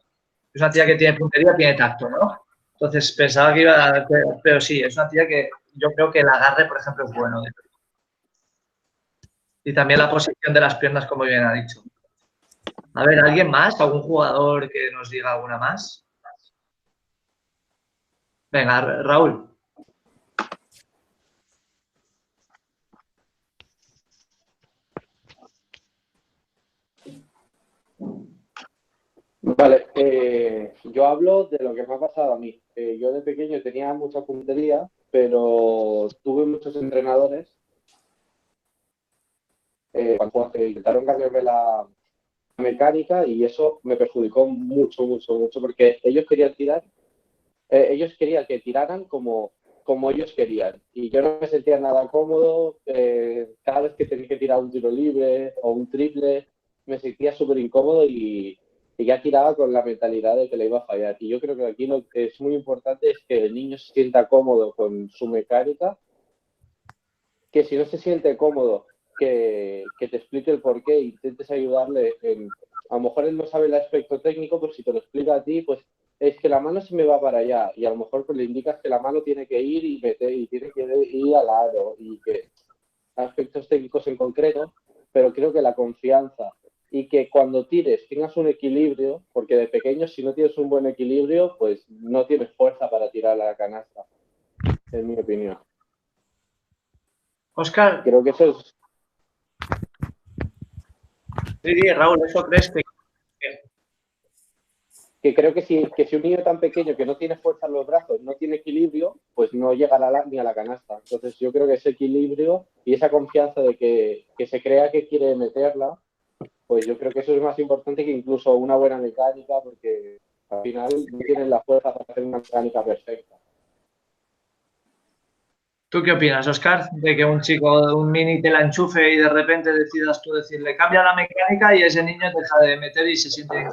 Speaker 2: Es una tía que tiene puntería, tiene tacto, ¿no? Entonces pensaba que iba a... Pero sí, es una tía que yo creo que el agarre, por ejemplo, es bueno. Y también la posición de las piernas, como bien ha dicho. A ver, ¿alguien más? ¿Algún jugador que nos diga alguna más? Venga, Raúl.
Speaker 10: Vale, yo hablo de lo que me ha pasado a mí. Yo de pequeño tenía mucha puntería, pero tuve muchos entrenadores cuando intentaron cambiarme la mecánica y eso me perjudicó mucho, mucho, mucho, porque ellos querían que tiraran como ellos querían. Y yo no me sentía nada cómodo. Cada vez que tenía que tirar un tiro libre o un triple, me sentía súper incómodo y ya tiraba con la mentalidad de que le iba a fallar. Y yo creo que aquí lo que es muy importante es que el niño se sienta cómodo con su mecánica, que si no se siente cómodo, que te explique el porqué e intentes ayudarle a lo mejor él no sabe el aspecto técnico, pero si te lo explica a ti, pues es que la mano se me va para allá y a lo mejor pues le indicas que la mano tiene que ir y meter y tiene que ir al aro y que aspectos técnicos en concreto, pero creo que la confianza y que cuando tires tengas un equilibrio, porque de pequeño si no tienes un buen equilibrio, pues no tienes fuerza para tirar a la canasta, en mi opinión.
Speaker 2: Óscar.
Speaker 10: Creo que eso es...
Speaker 2: Sí, Raúl, ¿eso crees
Speaker 10: que creo que si un niño tan pequeño que no tiene fuerza en los brazos, no tiene equilibrio, pues no llegará ni a la canasta. Entonces yo creo que ese equilibrio y esa confianza de que se crea que quiere meterla, pues yo creo que eso es más importante que incluso una buena mecánica, porque al final no tienen la fuerza para hacer una mecánica perfecta.
Speaker 2: ¿Tú qué opinas, Óscar? De que un chico, un mini te la enchufe y de repente decidas tú decirle cambia la mecánica y ese niño deja de meter y se siente...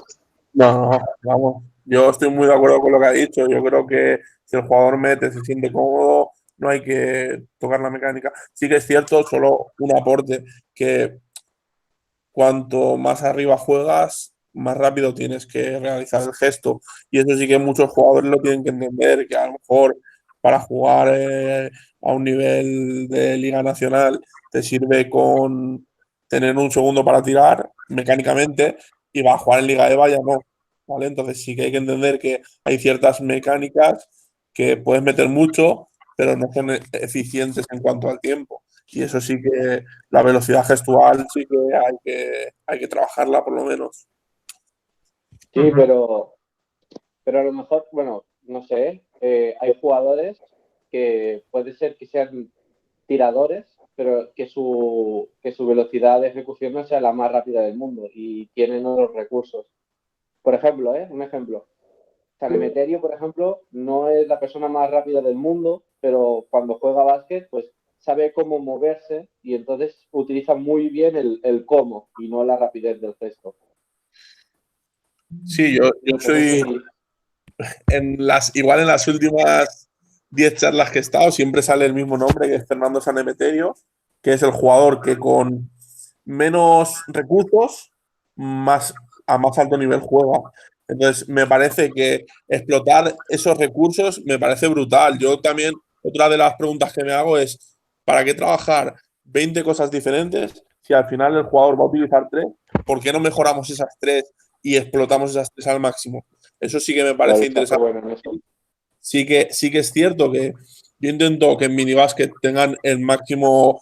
Speaker 1: No, vamos, yo estoy muy de acuerdo con lo que ha dicho. Yo creo que si el jugador mete, se siente cómodo, no hay que tocar la mecánica. Sí que es cierto, solo un aporte, que cuanto más arriba juegas, más rápido tienes que realizar el gesto. Y eso sí que muchos jugadores lo tienen que entender, que a lo mejor para jugar a un nivel de Liga Nacional te sirve con tener un segundo para tirar mecánicamente y va a jugar en Liga EVA ya no. ¿Vale? Entonces sí que hay que entender que hay ciertas mecánicas que puedes meter mucho, pero no son eficientes en cuanto al tiempo. Y eso sí que la velocidad gestual sí que hay que trabajarla por lo menos.
Speaker 10: Sí, pero a lo mejor, bueno, no sé, hay jugadores que puede ser que sean tiradores, pero que su velocidad de ejecución no sea la más rápida del mundo y tienen otros recursos. Por ejemplo, un ejemplo. San Emeterio, por ejemplo, no es la persona más rápida del mundo, pero cuando juega básquet, pues sabe cómo moverse y entonces utiliza muy bien el cómo y no la rapidez del gesto.
Speaker 1: Sí, yo soy igual en las últimas 10 charlas que he estado siempre sale el mismo nombre, que es Fernando San Emeterio, que es el jugador que con menos recursos a más alto nivel juega. Entonces, me parece que explotar esos recursos me parece brutal. Yo también, otra de las preguntas que me hago es, ¿para qué trabajar 20 cosas diferentes si al final el jugador va a utilizar 3? ¿Por qué no mejoramos esas 3 y explotamos esas 3 al máximo? Eso sí que me parece interesante.
Speaker 10: Bueno,
Speaker 1: Sí que es cierto que yo intento que en minibásquet tengan el máximo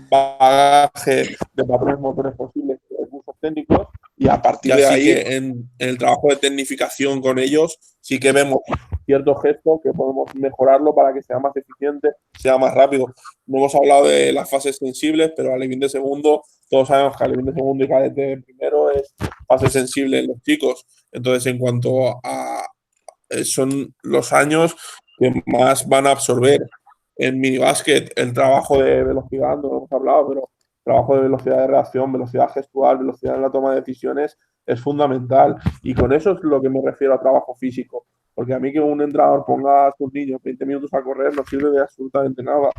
Speaker 1: bagaje de patrones motores posibles, recursos técnicos, y a partir de ahí, en el trabajo de tecnificación con ellos, sí que vemos ciertos gestos que podemos mejorarlo para que sea más eficiente, sea más rápido. No hemos hablado de las fases sensibles, pero alevín de segundo, todos sabemos que alevín de segundo y cadete primero es fase sensible en los chicos. Entonces, en cuanto a son los años que más van a absorber en minibásquet el trabajo de velocidad, no hemos hablado, pero trabajo de velocidad de reacción, velocidad gestual, velocidad en la toma de decisiones es fundamental. Y con eso es lo que me refiero a trabajo físico. Porque a mí que un entrenador ponga a sus niños 20 minutos a correr no sirve de absolutamente nada,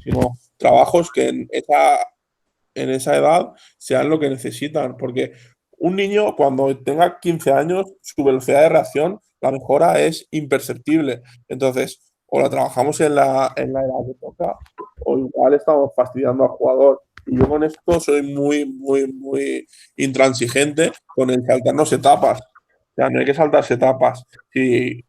Speaker 1: sino trabajos que en esa edad sean lo que necesitan. Porque un niño cuando tenga 15 años, su velocidad de reacción, la mejora es imperceptible. Entonces, o la trabajamos en la edad que toca, o igual estamos fastidiando al jugador. Y yo con esto soy muy intransigente con el saltarnos etapas. O sea, no hay que saltarse etapas. Si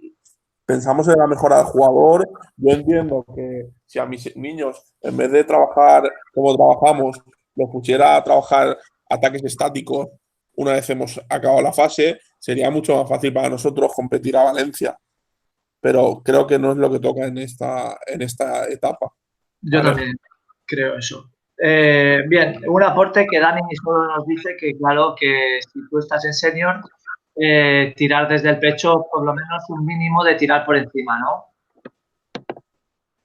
Speaker 1: pensamos en la mejora del jugador, yo entiendo que si a mis niños, en vez de trabajar como trabajamos, los pusiera a trabajar ataques estáticos una vez hemos acabado la fase, sería mucho más fácil para nosotros competir a Valencia. Pero creo que no es lo que toca en esta etapa.
Speaker 2: Yo
Speaker 1: ¿vale?
Speaker 2: también creo eso. Bien, un aporte que Dani solo nos dice que, claro, que si tú estás en senior, tirar desde el pecho, por lo menos un mínimo de tirar por encima, ¿no?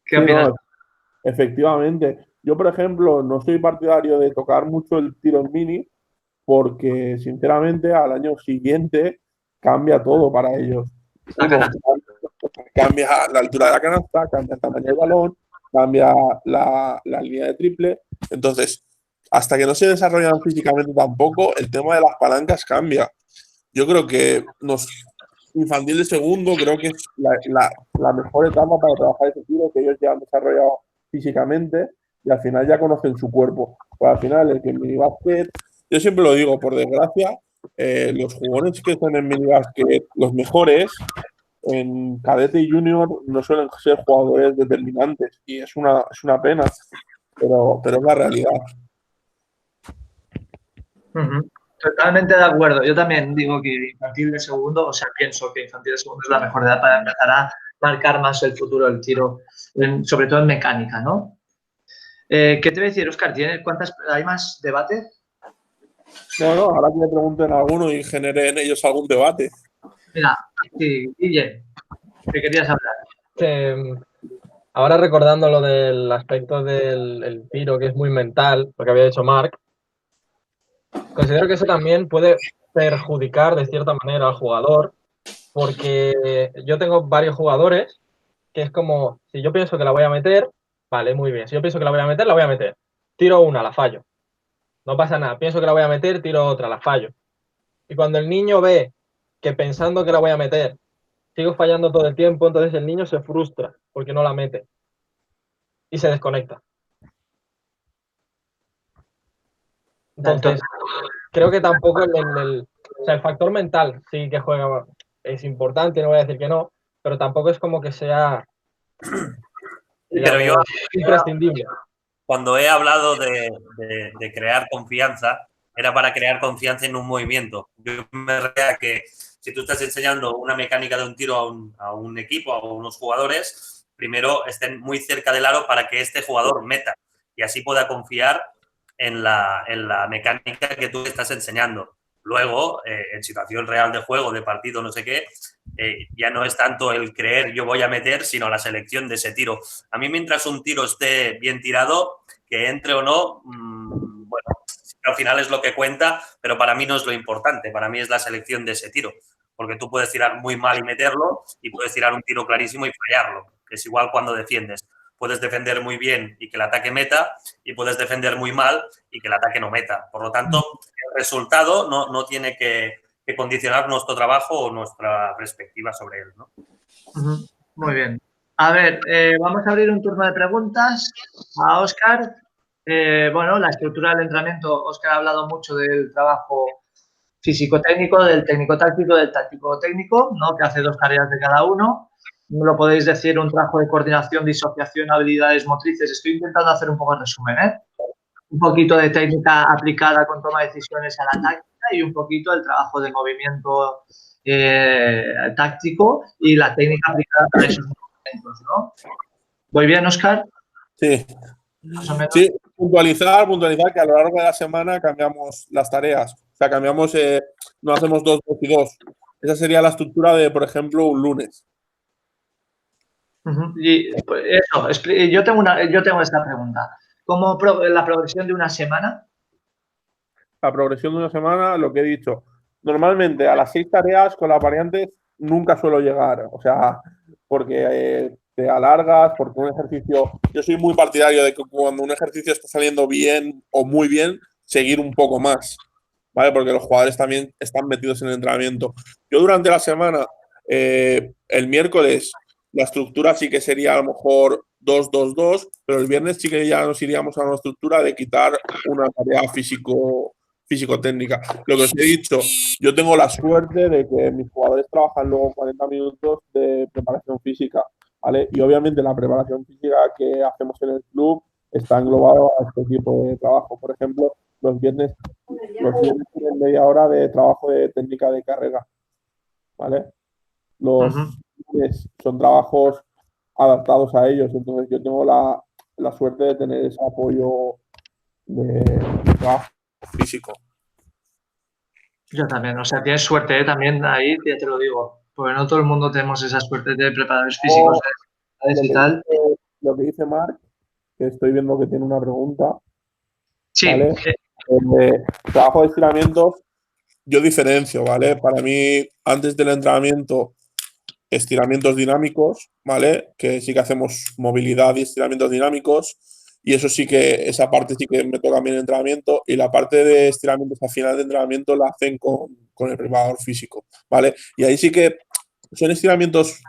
Speaker 2: ¿Qué
Speaker 1: Sí,
Speaker 2: opinas?
Speaker 1: no, efectivamente. Yo, por ejemplo, no soy partidario de tocar mucho el tiro en mini porque, sinceramente, al año siguiente cambia todo para ellos. Uno, cambia la altura de la canasta, cambia el tamaño del balón, cambia la línea de triple. Entonces, hasta que no se desarrollan físicamente tampoco, el tema de las palancas cambia. Yo creo que infantil de segundo creo que es la mejor etapa para trabajar ese tiro, que ellos ya han desarrollado físicamente y al final ya conocen su cuerpo. Pues al final, el que en minibásquet, yo siempre lo digo, por desgracia, los jugadores que están en minibásquet, los mejores, en cadete y junior no suelen ser jugadores determinantes y es una pena, pero es la realidad.
Speaker 2: Totalmente de acuerdo. Yo también digo que infantil de segundo, o sea, pienso que infantil de segundo es la mejor edad para empezar a marcar más el futuro del tiro, sobre todo en mecánica, ¿no? ¿Qué te voy a decir, Óscar? ¿Hay más debate?
Speaker 1: No, ahora que me pregunten a alguno y genere en ellos algún debate.
Speaker 2: Mira, sí, Guille, ¿qué querías hablar?
Speaker 8: Ahora recordando lo del aspecto del tiro, que es muy mental, lo que había dicho Marc, considero que eso también puede perjudicar de cierta manera al jugador, porque yo tengo varios jugadores que es como, si yo pienso que la voy a meter, vale, muy bien. Si yo pienso que la voy a meter, la voy a meter. Tiro una, la fallo. No pasa nada. Pienso que la voy a meter, tiro otra, la fallo. Y cuando el niño ve que pensando que la voy a meter, sigo fallando todo el tiempo, entonces el niño se frustra porque no la mete. Y se desconecta. Entonces, creo que tampoco el factor mental sí que juega, es importante, no voy a decir que no, pero tampoco es como que sea, digamos,
Speaker 7: Pero yo,
Speaker 8: imprescindible.
Speaker 7: cuando he hablado de crear confianza, era para crear confianza en un movimiento. Yo me refiero a que si tú estás enseñando una mecánica de un tiro a un equipo, a unos jugadores, primero estén muy cerca del aro para que este jugador meta y así pueda confiar en la mecánica que tú estás enseñando. Luego, en situación real de juego, de partido, no sé qué, ya no es tanto el creer yo voy a meter, sino la selección de ese tiro. A mí, mientras un tiro esté bien tirado, que entre o no, bueno, al final es lo que cuenta, pero para mí no es lo importante. Para mí es la selección de ese tiro. Porque tú puedes tirar muy mal y meterlo y puedes tirar un tiro clarísimo y fallarlo. Es igual cuando defiendes. Puedes defender muy bien y que el ataque meta y puedes defender muy mal y que el ataque no meta. Por lo tanto, el resultado no tiene que condicionar nuestro trabajo o nuestra perspectiva sobre él, ¿no?
Speaker 2: Muy bien. A ver, vamos a abrir un turno de preguntas a Óscar. Bueno, la estructura del entrenamiento, Óscar ha hablado mucho del trabajo físico-técnico, del técnico-táctico, del táctico-técnico, ¿no? Que hace dos tareas de cada uno. No lo podéis decir, un trabajo de coordinación, disociación, habilidades motrices. Estoy intentando hacer un poco de resumen, ¿eh? Un poquito de técnica aplicada con toma de decisiones a la táctica y un poquito el trabajo de movimiento táctico y la técnica aplicada para esos movimientos, ¿no? ¿Voy bien, Óscar?
Speaker 1: Sí.
Speaker 2: Más o menos.
Speaker 1: Sí, puntualizar que a lo largo de la semana cambiamos las tareas. O sea, cambiamos, no hacemos 2, 2 y 2. Esa sería la estructura de, por ejemplo, un lunes.
Speaker 2: Y pues, eso, yo tengo esta pregunta. ¿Cómo la progresión de una semana?
Speaker 1: La progresión de una semana, lo que he dicho. Normalmente a las 6 tareas con las variantes nunca suelo llegar, o sea, porque te alargas, porque un ejercicio, yo soy muy partidario de que cuando un ejercicio está saliendo bien o muy bien, seguir un poco más, ¿vale? Porque los jugadores también están metidos en el entrenamiento. Yo durante la semana, el miércoles, la estructura sí que sería a lo mejor 2-2-2, pero el viernes sí que ya nos iríamos a una estructura de quitar una tarea físico-técnica. Lo que os he dicho, yo tengo la suerte de que mis jugadores trabajan luego 40 minutos de preparación física, ¿vale? Y obviamente la preparación física que hacemos en el club está englobado a este tipo de trabajo. Por ejemplo, los viernes tienen media hora de trabajo de técnica de carrera, ¿vale? Los viernes son trabajos adaptados a ellos, entonces yo tengo la suerte de tener ese apoyo de trabajo físico.
Speaker 2: Yo también, o sea, tienes suerte, ¿eh? También ahí, ya te lo digo, porque no todo el mundo tenemos esa suerte de preparadores físicos y tal.
Speaker 1: Lo que dice Marc, que estoy viendo que tiene una pregunta.
Speaker 2: Sí.
Speaker 1: ¿Vale? Trabajo de estiramientos, yo diferencio, ¿vale? Para mí, antes del entrenamiento, estiramientos dinámicos, ¿vale? Que sí que hacemos movilidad y estiramientos dinámicos. Y eso sí que, esa parte sí que me toca a mí en el entrenamiento. Y la parte de estiramientos al final de entrenamiento la hacen con el preparador físico, ¿vale? Y ahí sí que son estiramientos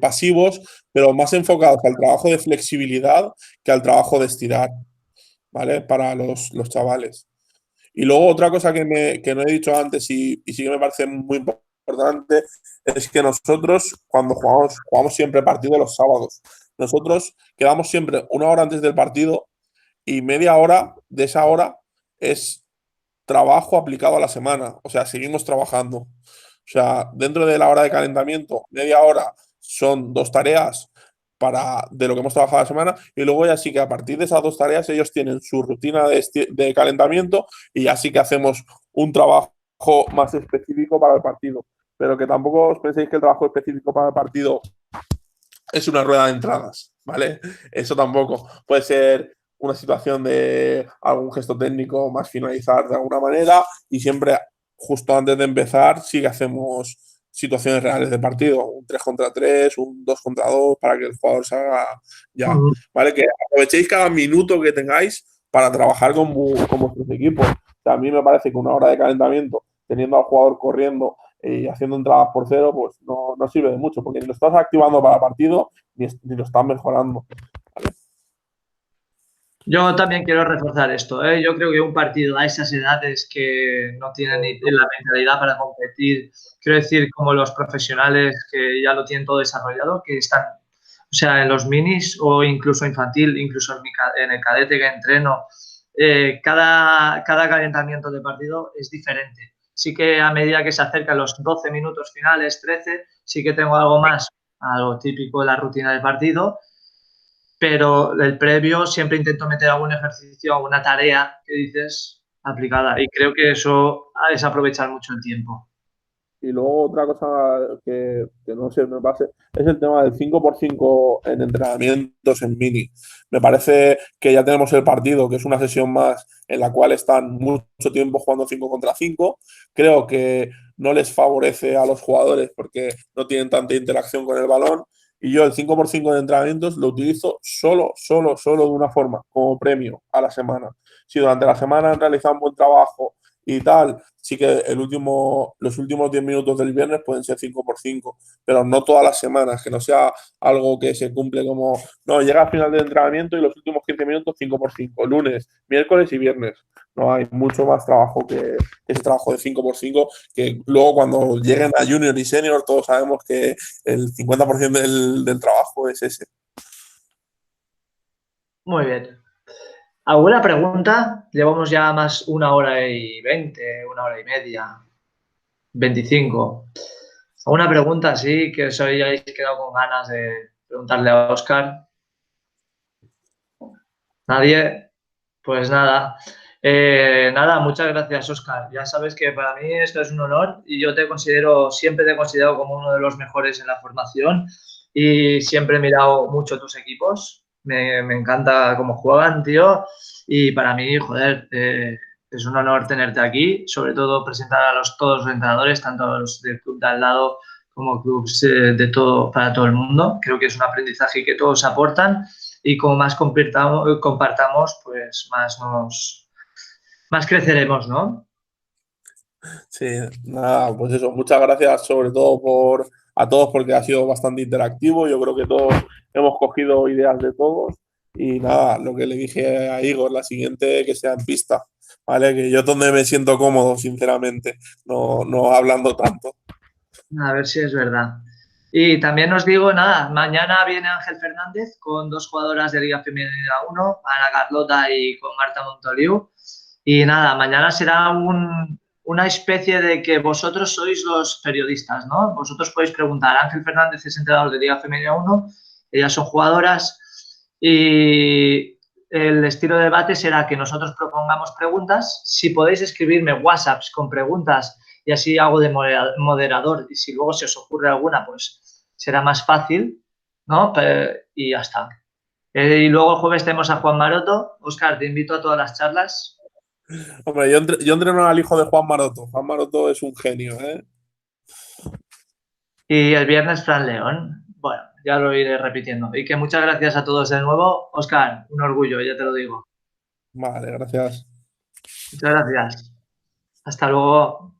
Speaker 1: pasivos, pero más enfocados al trabajo de flexibilidad que al trabajo de estirar, ¿vale? Para los chavales. Y luego otra cosa que no he dicho antes y sí que me parece muy importante es que nosotros cuando jugamos siempre partido los sábados. Nosotros quedamos siempre una hora antes del partido y media hora de esa hora es trabajo aplicado a la semana. O sea, seguimos trabajando. O sea, dentro de la hora de calentamiento, media hora son 2 tareas de lo que hemos trabajado la semana y luego ya sí que a partir de esas 2 tareas ellos tienen su rutina de calentamiento y ya sí que hacemos un trabajo más específico para el partido. Pero que tampoco os penséis que el trabajo específico para el partido es una rueda de entradas, ¿vale? Eso tampoco. Puede ser una situación de algún gesto técnico más finalizar de alguna manera y siempre justo antes de empezar sí que hacemos situaciones reales de partido, un 3 contra 3, un 2 contra 2 para que el jugador salga ya, ¿vale? Que aprovechéis cada minuto que tengáis para trabajar con vuestros equipos. O sea, a mí me parece que una hora de calentamiento teniendo al jugador corriendo y haciendo entradas por cero, pues no sirve de mucho, porque ni lo estás activando para partido ni lo estás mejorando. ¿Vale?
Speaker 2: Yo también quiero reforzar esto, ¿eh? Yo creo que un partido a esas edades que no tienen ni la mentalidad para competir, quiero decir, como los profesionales que ya lo tienen todo desarrollado, que están, o sea, en los minis o incluso infantil, incluso en el cadete que entreno, cada calentamiento de partido es diferente. Sí que a medida que se acercan los 12 minutos finales, 13, sí que tengo algo más a lo típico de la rutina del partido, pero el previo siempre intento meter algún ejercicio, alguna tarea que dices aplicada y creo que eso es aprovechar mucho el tiempo.
Speaker 1: Y luego otra cosa que no sé, me pase, es el tema del 5x5 en entrenamientos en mini. Me parece que ya tenemos el partido, que es una sesión más en la cual están mucho tiempo jugando 5 contra 5. Creo que no les favorece a los jugadores porque no tienen tanta interacción con el balón. Y yo el 5x5 de entrenamientos lo utilizo solo de una forma, como premio a la semana. Si durante la semana han realizado un buen trabajo y tal, sí que los últimos 10 minutos del viernes pueden ser 5x5, pero no todas las semanas, que no sea algo que se cumple como, no, llega al final del entrenamiento y los últimos 15 minutos 5x5, lunes, miércoles y viernes. No hay mucho más trabajo que ese trabajo de 5x5, que luego cuando lleguen a junior y senior todos sabemos que el 50% del trabajo es ese.
Speaker 2: Muy bien. ¿Alguna pregunta? Llevamos ya más 1 hora y 20, 1 hora y media, 25. ¿Alguna pregunta? Sí, que os hayáis quedado con ganas de preguntarle a Óscar. ¿Nadie? Pues nada. Nada, muchas gracias, Óscar. Ya sabes que para mí esto es un honor y yo siempre te he considerado como uno de los mejores en la formación y siempre he mirado mucho tus equipos. Me encanta cómo juegan, tío. Y para mí, joder, es un honor tenerte aquí, sobre todo presentar a todos los entrenadores, tanto los del club de al lado como clubs de todo, para todo el mundo. Creo que es un aprendizaje que todos aportan y como más compartamos, pues más creceremos, ¿no?
Speaker 1: Sí, nada, pues eso, muchas gracias sobre todo a todos porque ha sido bastante interactivo. Yo creo que todos hemos cogido ideas de todos y nada, lo que le dije a Igor, la siguiente que sea en pista, ¿vale? Que yo es donde me siento cómodo, sinceramente, no hablando tanto.
Speaker 2: A ver si es verdad. Y también os digo, nada, mañana viene Ángel Fernández con 2 jugadoras de Liga Femenina 1, Ana Carlota y con Marta Montoliu. Y nada, mañana será una especie de que vosotros sois los periodistas, ¿no? Vosotros podéis preguntar. Ángel Fernández es entrenador de Liga Femenina 1, ellas son jugadoras y el estilo de debate será que nosotros propongamos preguntas. Si podéis escribirme WhatsApps con preguntas y así hago de moderador y si luego se os ocurre alguna, pues será más fácil, ¿no? Y ya está. Y luego el jueves tenemos a Juan Maroto. Óscar, te invito a todas las charlas.
Speaker 1: Hombre, yo entreno al hijo de Juan Maroto. Juan Maroto es un genio, ¿eh?
Speaker 2: Y el viernes Fran León. Bueno, ya lo iré repitiendo. Y que muchas gracias a todos de nuevo. Óscar, un orgullo, ya te lo digo.
Speaker 1: Vale, gracias.
Speaker 2: Muchas gracias. Hasta luego.